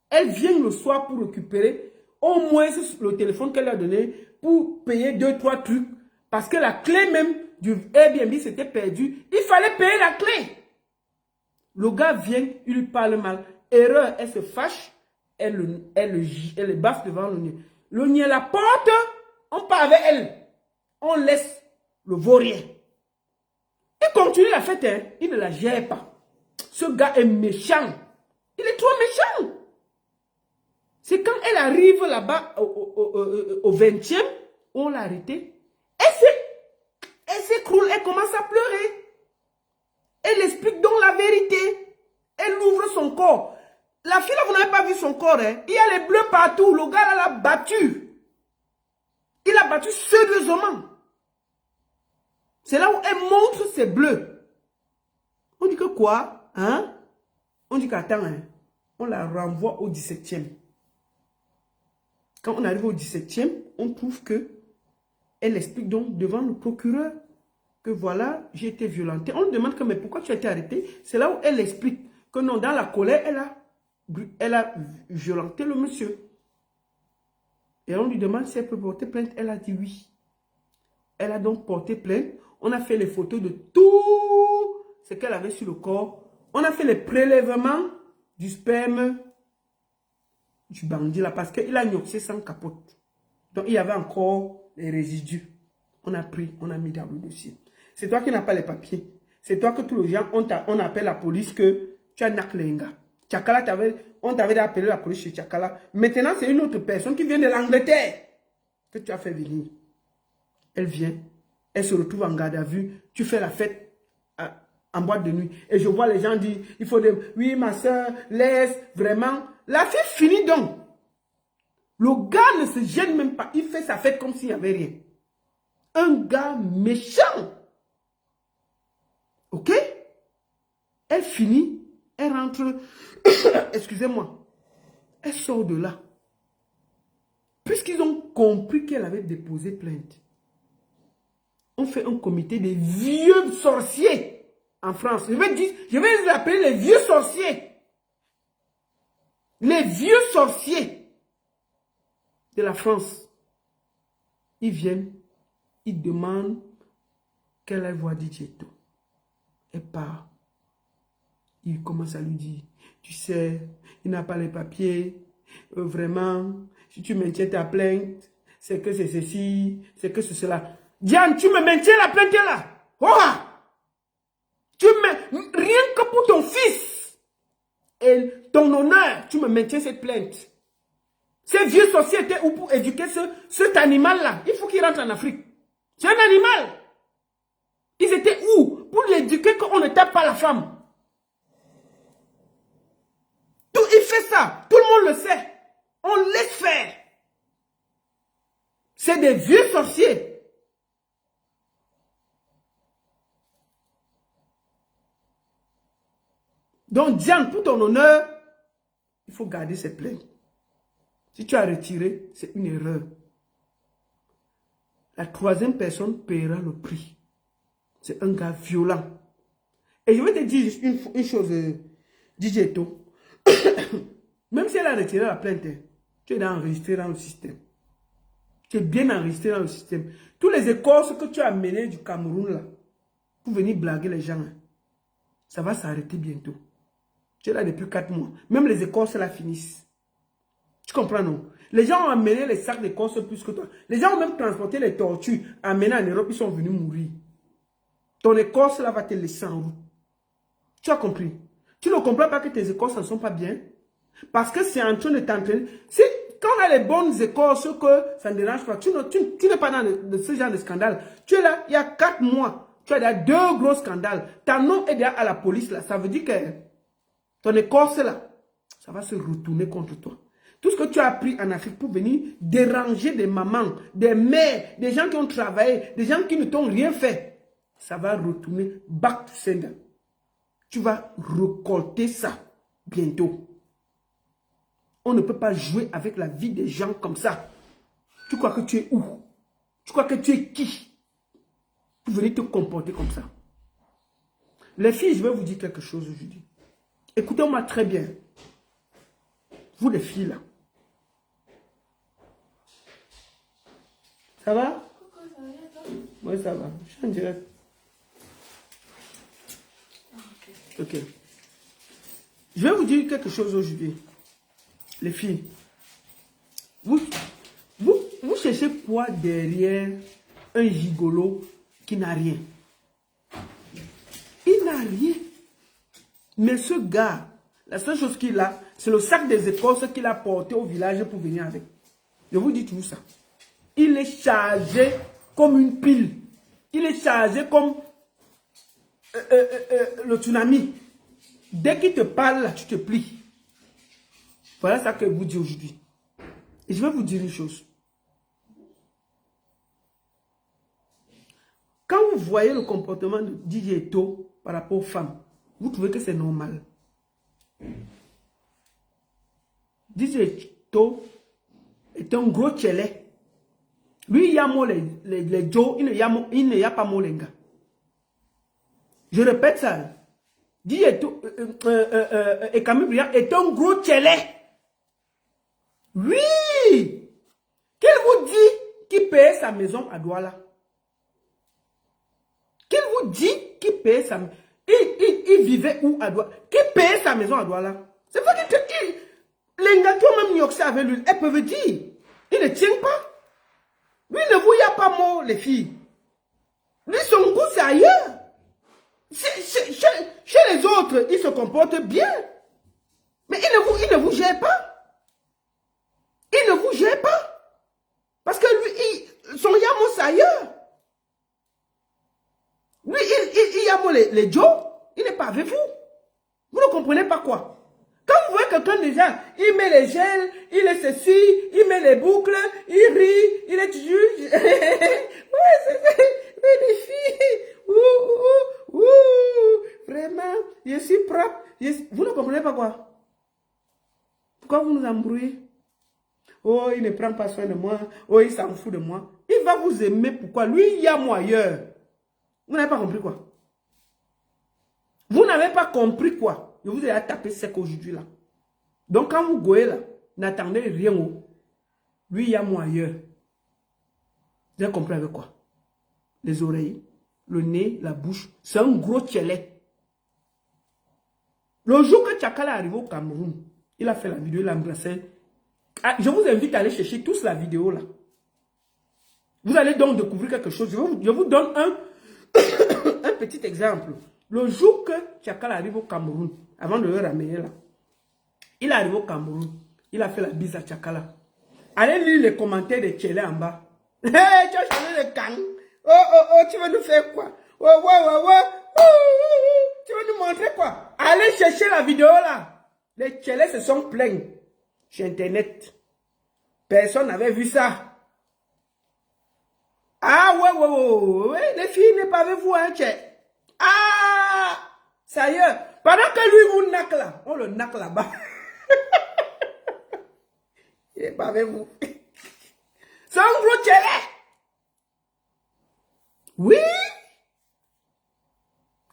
Elle vient le soir pour récupérer au moins le téléphone qu'elle a donné pour payer 2-3 trucs. Parce que la clé même du Airbnb s'était perdue. Il fallait payer la clé. Le gars vient, il lui parle mal. Erreur, elle se fâche. Elle le baffe devant le nez. Le nez la porte, on part avec elle. On laisse le vaurien. Il continue la fête, hein. Il ne la gère pas. Ce gars est méchant. Il est trop méchant. C'est quand elle arrive là-bas au 20e, on l'a arrêtée. Elle s'écroule, elle commence à pleurer. Elle explique donc la vérité. Elle ouvre son corps. La fille là, vous n'avez pas vu son corps. Hein? Il y a les bleus partout. Le gars là l'a battu. Il a battu sérieusement. C'est là où elle montre ses bleus. On dit que quoi? Hein? On dit qu'attends, hein? On la renvoie au 17e. Quand on arrive au 17e, on trouve que elle explique donc devant le procureur que voilà, j'ai été violentée. On lui demande que mais pourquoi tu as été arrêtée? C'est là où elle explique que non, dans la colère, elle a violenté le monsieur. Et on lui demande si elle peut porter plainte. Elle a dit oui. Elle a donc porté plainte. On a fait les photos de tout ce qu'elle avait sur le corps. On a fait les prélèvements du sperme du bandit là parce qu'il a gnoxé sans capote. Donc il y avait encore les résidus. On a pris, on a mis dans le dossier. C'est toi qui n'as pas les papiers. C'est toi que tous les gens, on appelle la police que tu as Naklenga. Tchakala, on t'avait appelé la police chez Tchakala. Maintenant, c'est une autre personne qui vient de l'Angleterre que tu as fait venir. Elle vient, elle se retrouve en garde à vue. Tu fais la fête en boîte de nuit. Et je vois les gens dire, il faut dire, oui, ma soeur, laisse, vraiment. La fille finit donc. Le gars ne se gêne même pas. Il fait sa fête comme s'il n'y avait rien. Un gars méchant. Ok? Elle finit, elle rentre, excusez-moi, elle sort de là. Puisqu'ils ont compris qu'elle avait déposé plainte, on fait un comité des vieux sorciers en France. Je vais les appeler les vieux sorciers. Les vieux sorciers de la France. Ils viennent, ils demandent qu'elle aille voir Didjeto. Elle part. Il commence à lui dire, tu sais, il n'a pas les papiers. Vraiment, si tu maintiens ta plainte, c'est que c'est ceci, c'est que c'est cela. Diane, tu me maintiens la plainte là. Oh! Rien que pour ton fils et ton honneur, tu me maintiens cette plainte. Ces vieux sorciers étaient où pour éduquer cet animal-là? Il faut qu'il rentre en Afrique. C'est un animal. Ils étaient où pour l'éduquer qu'on ne tape pas la femme? Il fait ça. Tout le monde le sait. On laisse faire. C'est des vieux sorciers. Donc, Diane, pour ton honneur, il faut garder ses plaintes. Si tu as retiré, c'est une erreur. La troisième personne paiera le prix. C'est un gars violent. Et je vais te dire une chose, Didjeto. Même si elle a retiré la plainte, tu es enregistré dans le système. Tu es bien enregistré dans le système. Tous les écorces que tu as amenées du Cameroun, là, pour venir blaguer les gens, ça va s'arrêter bientôt. Tu es là depuis 4 mois. Même les écorces, là, finissent. Tu comprends, non? Les gens ont amené les sacs d'écorces plus que toi. Les gens ont même transporté les tortues, amenées en Europe, ils sont venus mourir. ton écorce là va te laisser en route. Tu as compris? Tu ne comprends pas que tes écorces ne sont pas bien? Parce que c'est en train de t'entraîner. Quand on a les bonnes écorces, que ça ne dérange pas, tu n'es pas dans ce genre de scandale. Tu es là, il y a 4 mois. Tu as déjà 2 gros scandales. Ta nom est déjà à la police là. Ça veut dire que ton écorce là, ça va se retourner contre toi. Tout ce que tu as appris en Afrique pour venir déranger des mamans, des mères, des gens qui ont travaillé, des gens qui ne t'ont rien fait, ça va retourner back to sender. Tu vas récolter ça bientôt. On ne peut pas jouer avec la vie des gens comme ça. Tu crois que tu es où? Tu crois que tu es qui? Pour venir te comporter comme ça. Les filles, je vais vous dire quelque chose aujourd'hui. Écoutez-moi très bien. Vous les filles là. Ça va? Oui, ça va. Je suis en direct. Ok. Je vais vous dire quelque chose aujourd'hui. Les filles. Vous cherchez quoi derrière un gigolo qui n'a rien? Il n'a rien. Mais ce gars, la seule chose qu'il a, c'est le sac des écorces qu'il a porté au village pour venir avec. Je vous dis tout ça. Il est chargé comme une pile. Il est chargé comme le tsunami. Dès qu'il te parle, là, tu te plies. Voilà ça que je vous dis aujourd'hui. Et je vais vous dire une chose. Quand vous voyez le comportement de DJ Eto par rapport aux femmes, vous trouvez que c'est normal. DJ Eto est un gros tchélé. Lui, il y a les Joe, il n'y a pas Molenga. Je répète ça. DJ Eto et Camille Briand est un gros tchélé. Oui! Qu'il vous dit qu'il paye sa maison à Douala? Qu'il vous dit qu'il paye sa maison? Il vivait où à Douala? Qui payait sa maison à Douala? C'est vrai que les gars qui ont même nioxé avec lui, elles peuvent dire. Il ne tient pas. Lui ne vous y a pas mort, les filles. Lui, son goût, c'est ailleurs. Chez les autres, il se comporte bien. Mais il ne vous gère pas. Il ne vous gère pas. Parce que lui, son yamo, c'est ailleurs. Lui, il yamo les Joe, il n'est pas avec vous. Vous ne comprenez pas quoi? Quand vous voyez quelqu'un déjà, il met les gels, il est ceci, il met les boucles, il rit, il est toujours... Oui, les filles. Vraiment, je suis propre. Vous ne comprenez pas quoi? Pourquoi vous nous embrouillez? Oh, il ne prend pas soin de moi. Oh, il s'en fout de moi. Il va vous aimer. Pourquoi? Lui, il y a moi ailleurs. Vous n'avez pas compris quoi? Vous n'avez pas compris quoi? Je vous ai tapé sec aujourd'hui là. Donc quand vous goyez là, n'attendez rien. Lui, il y a moi ailleurs. Vous avez compris avec quoi? Les oreilles, le nez, la bouche. C'est un gros tchélé. Le jour que Tchakala est arrivé au Cameroun, il a fait la vidéo, il a embrassé. Ah, je vous invite à aller chercher tous la vidéo là. Vous allez donc découvrir quelque chose. Je vous donne un petit exemple. Le jour que Tchakala arrive au Cameroun, avant de le ramener là, il arrive au Cameroun, il a fait la bise à Tchakala. Allez lire les commentaires de Tchélé en bas. Hey, tu as changé de gang. Oh, tu vas nous faire quoi? Tu vas nous montrer quoi? Allez chercher la vidéo là. Les Tchélés se sont plaints sur Internet. Personne n'avait vu ça. Ah ouais, les filles n'est pas avec vous, hein, Tché. Ah, ça y est. Pendant que lui vous naque là, on le naque là-bas. Il n'est pas avec vous. C'est un gros tchélé. Oui.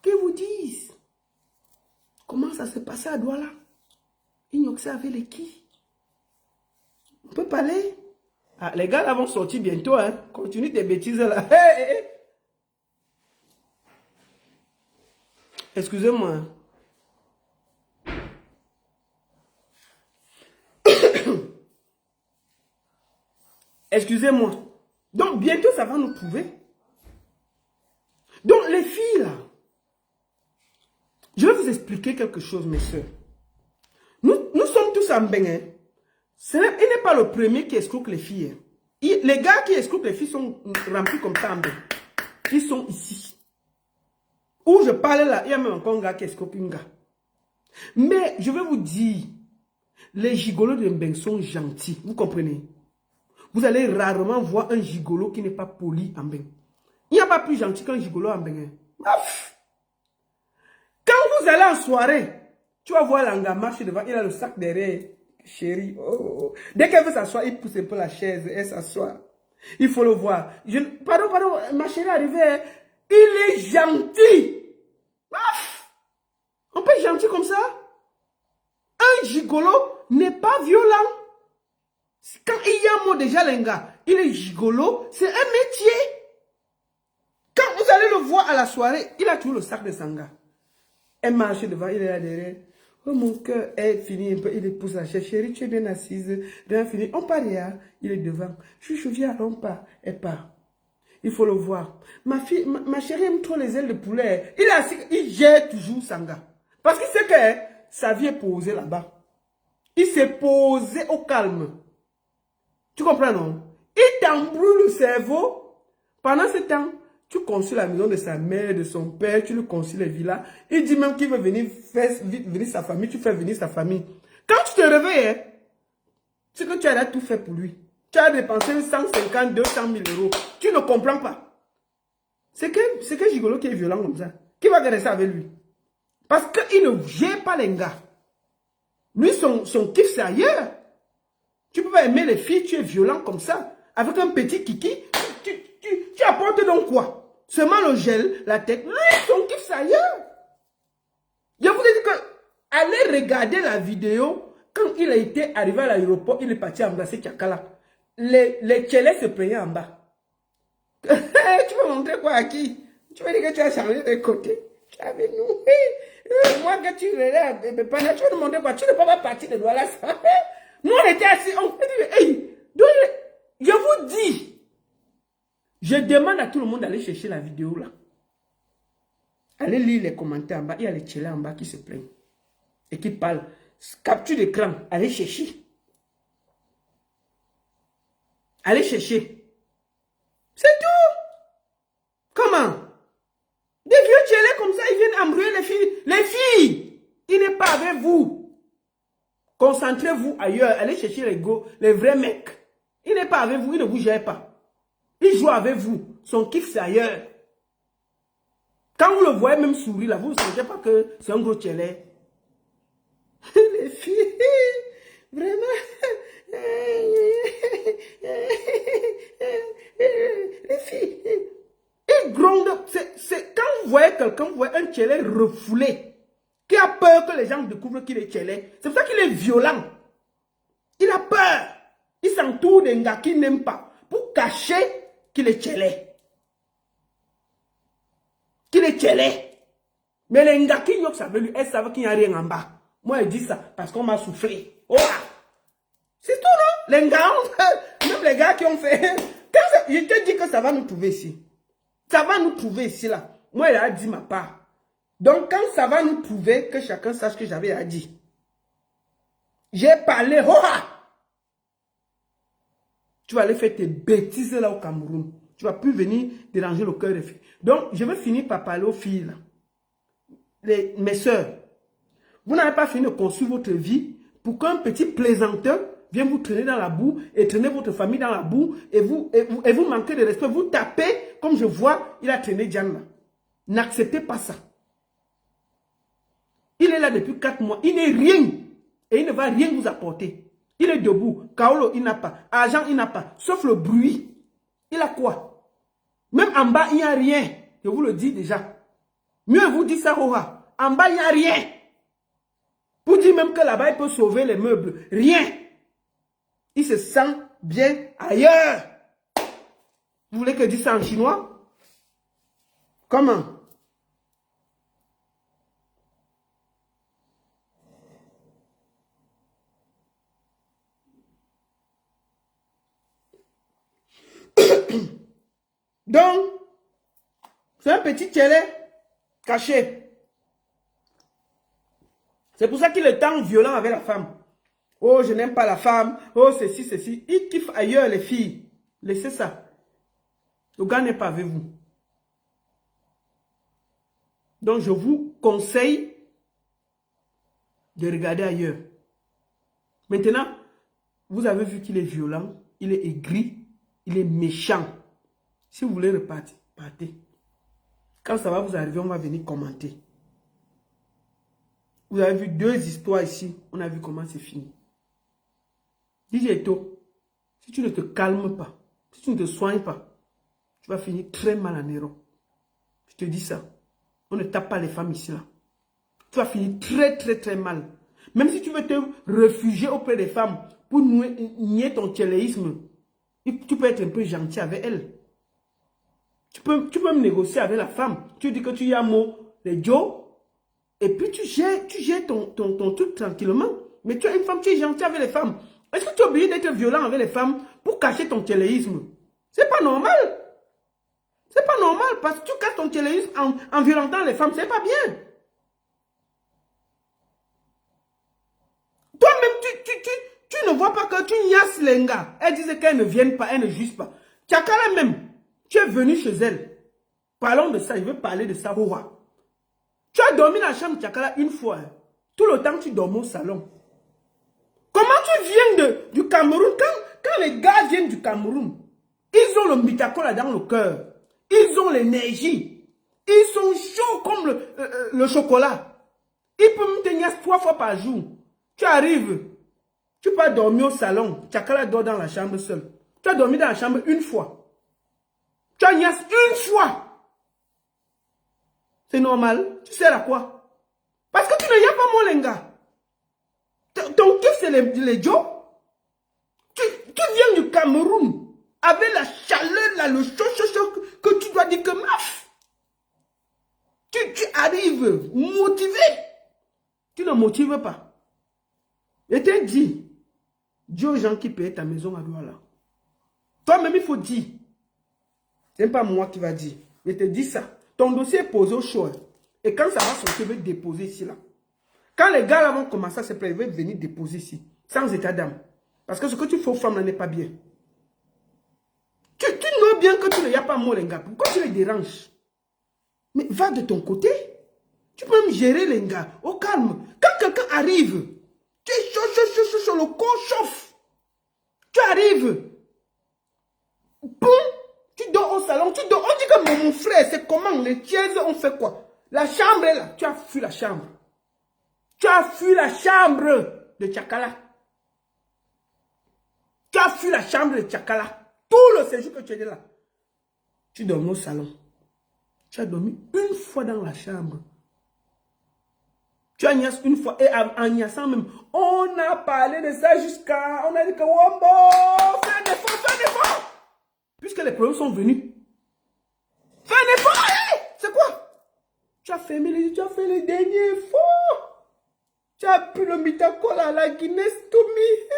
Qu'ils vous disent. Comment ça s'est passé à Douala? Ils n'ont que ça avec les qui? On peut parler? Ah, les gars là vont sortir bientôt, hein. Continue tes bêtises là. Hey. Excusez-moi. Excusez-moi. Donc, bientôt, ça va nous prouver. Donc, les filles, là, je vais vous expliquer quelque chose, mes soeurs. Nous sommes tous en Bénin. Il n'est pas le premier qui escroque les filles. Les gars qui escroquent les filles sont remplis comme ça en Bénin. Ils sont ici. Où je parle là, il y a même encore un gars qui escroque un gars. Mais je vais vous dire, les gigolos de Mbeng sont gentils. Vous comprenez? Vous allez rarement voir un gigolo qui n'est pas poli en Mbeng. Il n'y a pas plus gentil qu'un gigolo en Mbeng. Quand vous allez en soirée, tu vas voir l'anga marcher devant, il a le sac derrière. Chérie, oh. Dès qu'elle veut s'asseoir, il pousse un peu la chaise, elle s'assoit. Il faut le voir. Pardon, ma chérie est arrivée. Il est gentil. On peut être gentil comme ça? Un gigolo n'est pas violent. Quand il y a un mot déjà, l'enga, il est gigolo, c'est un métier. Quand vous allez le voir à la soirée, il a toujours le sac de sanga. Elle marche devant, il est là derrière. Oh, mon cœur est fini un peu, il pousse la chaise. Chérie, tu es bien assise, bien fini. On part là, il est devant. Je viens, on part, elle part. Il faut le voir. Ma fille, ma chérie aime trop les ailes de poulet. Il est assis, il gère toujours sanga. Parce qu'il sait que sa vie est posée là-bas. Il s'est posé au calme. Tu comprends, non? Il t'embrouille le cerveau. Pendant ce temps, tu construis la maison de sa mère, de son père, tu lui construis les villas. Il dit même qu'il veut venir faire venir sa famille, tu fais venir sa famille. Quand tu te réveilles, hein, c'est que tu as tout fait pour lui. Tu as dépensé 150, 200 000 euros. Tu ne comprends pas. C'est que gigolo qui est violent comme ça. Qui va garder ça avec lui? Parce qu'il ne gère pas les gars. Lui, son kiff, c'est ailleurs. Tu peux pas aimer les filles, tu es violent comme ça. Avec un petit kiki, tu apportes donc quoi? Seulement le gel, la tête. Lui, son kiff, c'est ailleurs. Je vous ai dit que, allez regarder la vidéo. Quand il a été arrivé à l'aéroport, il est parti embrasser Tchakala. Les tchélés se plaignaient en bas. Tu veux montrer quoi à qui? Tu veux dire que tu as changé de côté? Tu es avec nous. Moi, que tu relèves, tu veux nous montrer quoi? Tu ne peux pas partir de Douala. Nous, on était assis, on fait dire, hey, je vous dis, je demande à tout le monde d'aller chercher la vidéo là. Allez lire les commentaires en bas, il y a les tchélés en bas qui se plaignent. Et qui parlent. Capture d'écran, allez chercher. Allez chercher. C'est tout. Comment? Des vieux tchélés comme ça, ils viennent embrouiller les filles. Les filles, il n'est pas avec vous. Concentrez-vous ailleurs. Allez chercher les vrais mecs. Il n'est pas avec vous, il ne vous gère pas. Il joue avec vous. Son kiff, c'est ailleurs. Quand vous le voyez même sourire, là, vous ne sentez pas que c'est un gros tchélé. Les filles, vraiment. Les filles, ils grondent. C'est quand vous voyez quelqu'un, vous voyez un tchélé refoulé, qui a peur que les gens découvrent qu'il est tchélé. C'est pour ça qu'il est violent. Il a peur. Il s'entoure d'un gars qu'il n'aime pas pour cacher qu'il est tchélé. Qu'il est tchélé. Mais les gars qui n'y savent lui, elles savent qu'il n'y a rien en bas. Moi, je dis ça parce qu'on m'a soufflé. Oh! C'est tout, non? Les gars, même les gars qui ont fait... je te dis que ça va nous trouver ici. Ça va nous trouver ici, là. Moi, il a dit ma part. Donc, quand ça va nous trouver, que chacun sache que j'avais à dire. J'ai parlé, oh! Tu vas aller faire tes bêtises là au Cameroun. Tu ne vas plus venir déranger le cœur des filles. Donc, je vais finir par parler aux filles, là. Mes soeurs. Vous n'avez pas fini de construire votre vie pour qu'un petit plaisanteur vienne vous traîner dans la boue et traîner votre famille dans la boue et vous manquez de respect. Vous tapez, comme je vois, il a traîné Diane là. N'acceptez pas ça. Il est là depuis 4 mois. Il n'est rien. Et il ne va rien vous apporter. Il est debout. Kaolo, il n'a pas. Argent, il n'a pas. Sauf le bruit. Il a quoi? Même en bas, il n'y a rien. Je vous le dis déjà. Mieux vous dire ça, Hora. En bas, il n'y a rien. Pour dire même que là-bas, il peut sauver les meubles. Rien. Il se sent bien ailleurs. Vous voulez que je dise ça en chinois? Comment? Donc, C'est un petit télé caché. C'est pour ça qu'il est tant violent avec la femme. Oh, je n'aime pas la femme. Oh, ceci, ceci. Il kiffe ailleurs les filles. Laissez ça. Le gars n'est pas avec vous. Donc, je vous conseille de regarder ailleurs. Maintenant, vous avez vu qu'il est violent, il est aigri, il est méchant. Si vous voulez repartir, partez. Quand ça va vous arriver, on va venir commenter. Vous avez vu 2 histoires ici. On a vu comment c'est fini. DJ Eto, si tu ne te calmes pas, si tu ne te soignes pas, tu vas finir très mal en héros. Je te dis ça. On ne tape pas les femmes ici là. Tu vas finir très mal. Même si tu veux te réfugier auprès des femmes pour nier ton tchéléisme, tu peux être un peu gentil avec elles. Tu peux me négocier avec la femme. Tu dis que tu y as mot, les Joe, et puis tu gères ton truc tranquillement. Mais tu es une femme, tu es gentil avec les femmes. Est-ce que tu es obligé d'être violent avec les femmes pour cacher ton tchéléisme? C'est pas normal. C'est pas normal parce que tu casses ton tchéléisme en violentant les femmes. C'est pas bien. Toi-même, tu ne vois pas que tu niasses les gars. Elle disait qu'elles ne viennent pas, elles ne jugent pas. Tchakala même, tu es venu chez elle. Parlons de ça, je veux parler de ça. Tu as dormi dans la chambre de Tchakala une fois. Hein. Tout le temps, tu dors au salon. Comment tu viens du Cameroun? Quand les gars viennent du Cameroun, ils ont le mitakola dans le cœur. Ils ont l'énergie. Ils sont chauds comme le chocolat. Ils peuvent me tenir 3 fois par jour. Tu arrives. Tu peux dormir au salon. Tchakala dort dans la chambre seule. Tu as dormi dans la chambre une fois. Tu as niasse une fois. C'est normal. Tu sers à quoi? Parce que tu ne y as pas mon lenga. Ton kiff, c'est les Joe. Tu viens du Cameroun avec la chaleur, là, le chaud, que tu dois dire que maf. Tu arrives motivé. Tu ne motives pas. Et tu dis, dis aux gens qui payent ta maison à Douala. Toi-même, il faut dire. Ce n'est pas moi qui va dire. Je te dis ça. Ton dossier est posé au chaud. Et quand ça va sortir, je vais déposer ici, là. Quand les gars là vont commencer à se plaindre, ils vont venir déposer ici. Sans état d'âme. Parce que ce que tu fais aux femmes là n'est pas bien. Tu sais bien que tu ne y as pas mot les gars. Pourquoi tu les déranges? Mais va de ton côté. Tu peux même gérer les gars. Au calme. Quand quelqu'un arrive, tu es chaud, le corps chauffe. Tu arrives. Boum. Tu dors au salon. Tu dors. On dit que mon frère, c'est comment? Les chaises, on fait quoi? La chambre est là. Tu as fui la chambre. Tu as fui la chambre de Tchakala. Tu as fui la chambre de Tchakala. Tout le séjour que tu étais là. Tu dormais au salon. Tu as dormi une fois dans la chambre. Tu as niassé une fois. Et en niassant même, on a parlé de ça jusqu'à... On a dit que Wombo, fais un effort. Puisque les problèmes sont venus. Fais un effort. C'est quoi? Tu as fermé les yeux, tu as fait les derniers efforts. Tu as pris le mitakola, la Guinness, Tommy.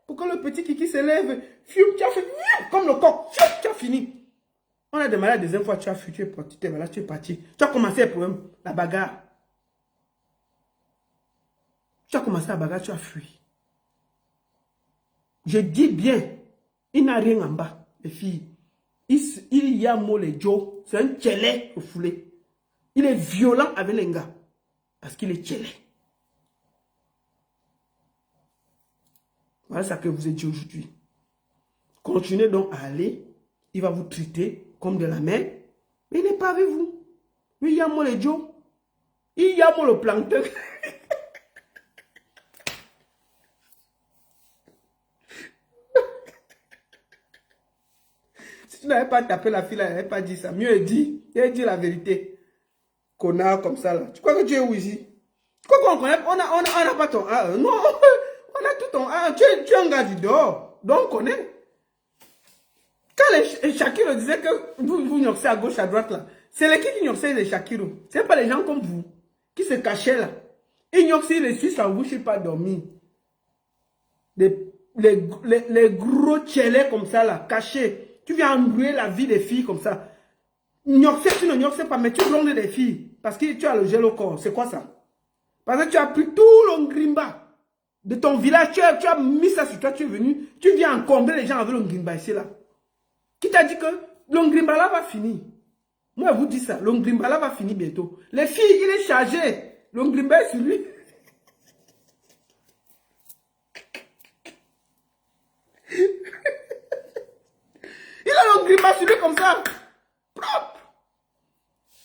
Pour que le petit kiki se lève. Fume, tu as fait comme le coq. Tu as fini. On a demandé la deuxième fois, tu as fui, tu es parti, tu es parti. Tu as commencé le problème, la bagarre. Tu as commencé la bagarre, tu as fui. Je dis bien, il n'a rien en bas, les filles. Il y a mot les Joe, c'est un tchélé refoulé. Il est violent avec les gars. Parce qu'il est tchélé. Voilà ce que vous ai dit aujourd'hui. Continuez donc à aller. Il va vous traiter comme de la mer. Mais il n'est pas avec vous. Oui, il y a moi les Joe. Il y a moi le plancton. Si tu n'avais pas tapé la fille, elle n'avait pas dit ça. Mieux elle dit. Elle dit la vérité. Connard comme ça là. Tu crois que tu es où ici? Tu crois qu'on connaît? On n'a pas ton... Ah, non. On a tout ton... Ah, tu es un gars du dehors. Donc on connaît. Quand les Shakiro disaient que vous nyoxez à gauche, à droite là, c'est les qui nyoxaient les Shakiro. Ce n'est pas les gens comme vous qui se cachaient là. Ils nyoxaient les Suisses en vous, je ne suis pas dormi. Les gros tchélés comme ça là, cachés. Tu viens embrouiller la vie des filles comme ça. Nyoxé, tu ne nyoxes pas, mais tu blondes des filles. Parce que tu as le gel au corps. C'est quoi ça? Parce que tu as pris tout l'ongrimba de ton village. Tu as mis ça sur toi. Tu es venu. Tu viens encombrer les gens avec l'ongrimba ici là. Qui t'a dit que l'ongrimba là va finir? Moi, je vous dis ça. L'ongrimba là va finir bientôt. Les filles, il est chargé. L'ongrimba est sur lui. Il a l'ongrimba sur lui comme ça. Propre.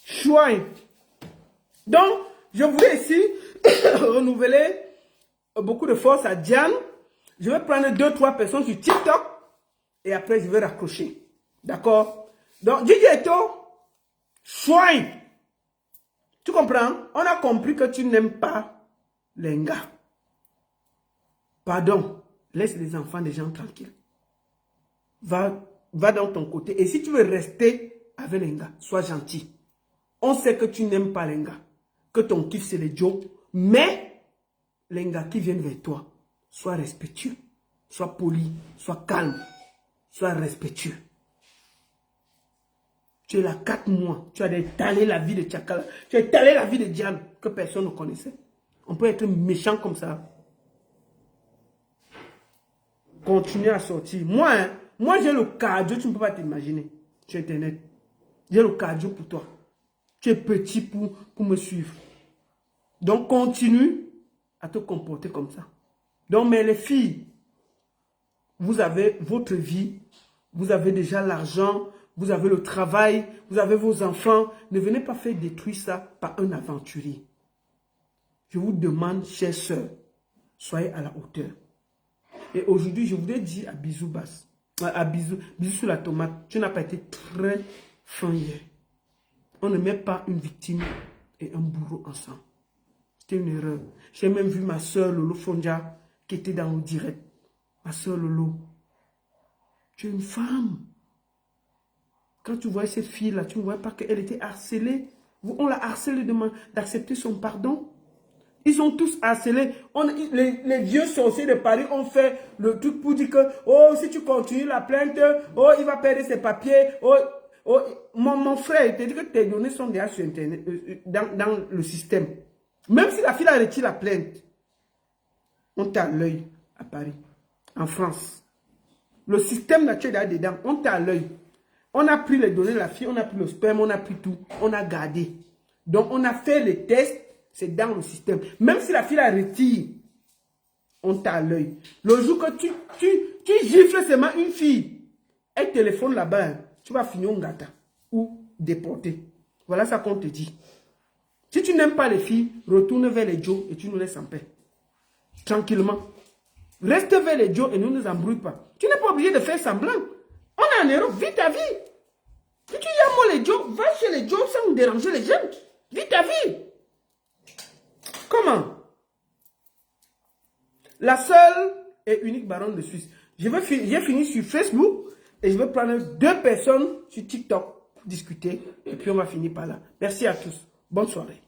Chouin. Donc, je voulais ici renouveler beaucoup de force à Diane. Je vais prendre 2-3 personnes sur TikTok et après je vais raccrocher. D'accord? Donc, Didi Eto, chouin. Tu comprends? On a compris que tu n'aimes pas les gars. Pardon. Laisse les enfants des gens tranquilles. Va dans ton côté. Et si tu veux rester avec les gars, sois gentil. On sait que tu n'aimes pas les gars. Que ton kiff c'est les jokes. Mais les gars qui viennent vers toi, sois respectueux. Sois poli. Sois calme. Sois respectueux. Tu es là 4 mois. Tu as étalé la vie de Tchakala. Tu as étalé la vie de Diane que personne ne connaissait. On peut être méchant comme ça. Continue à sortir. Moi j'ai le cardio, tu ne peux pas t'imaginer. Sur Internet. J'ai le cardio pour toi. Tu es petit pour me suivre. Donc continue à te comporter comme ça. Donc mais les filles, vous avez votre vie, vous avez déjà l'argent, vous avez le travail, vous avez vos enfants. Ne venez pas faire détruire ça par un aventurier. Je vous demande, chères sœurs, soyez à la hauteur. Et aujourd'hui, je voudrais dire à Bisou Basse, à Bisou sur la tomate, tu n'as pas été très fin hier. On ne met pas une victime et un bourreau ensemble. C'était une erreur. J'ai même vu ma soeur Lolo Fonja qui était dans le direct. Ma soeur Lolo, tu es une femme. Quand tu vois cette fille-là, tu ne vois pas qu'elle était harcelée. On l'a harcelée d'accepter son pardon. Ils sont tous harcelés. Les vieux sorciers de Paris ont fait le truc pour dire que oh, si tu continues la plainte, oh, il va perdre ses papiers. Oh, mon frère, il te dit que tes données sont déjà sur Internet, dans le système. Même si la fille a retiré la plainte, on t'a à l'œil à Paris, en France. Le système naturel est dedans, on t'a à l'œil. On a pris les données de la fille, on a pris le sperme, on a pris tout, on a gardé. Donc on a fait les tests, c'est dans le système. Même si la fille la retire, on t'a à l'œil. Le jour que tu gifles seulement une fille, elle téléphone là-bas, tu vas finir en gata ou déporté. Voilà ça qu'on te dit. Si tu n'aimes pas les filles, retourne vers les Joe et tu nous laisses en paix. Tranquillement. Reste vers les Joe et ne nous embrouille pas. Tu n'es pas obligé de faire semblant. On a un héros, vis ta vie. Si tu aimes les Joe, va chez les Joe sans déranger les jeunes. Vis ta vie. Comment? La seule et unique baronne de Suisse. J'ai fini sur Facebook et je vais prendre 2 personnes sur TikTok pour discuter et puis on va finir par là. Merci à tous. Bonne soirée.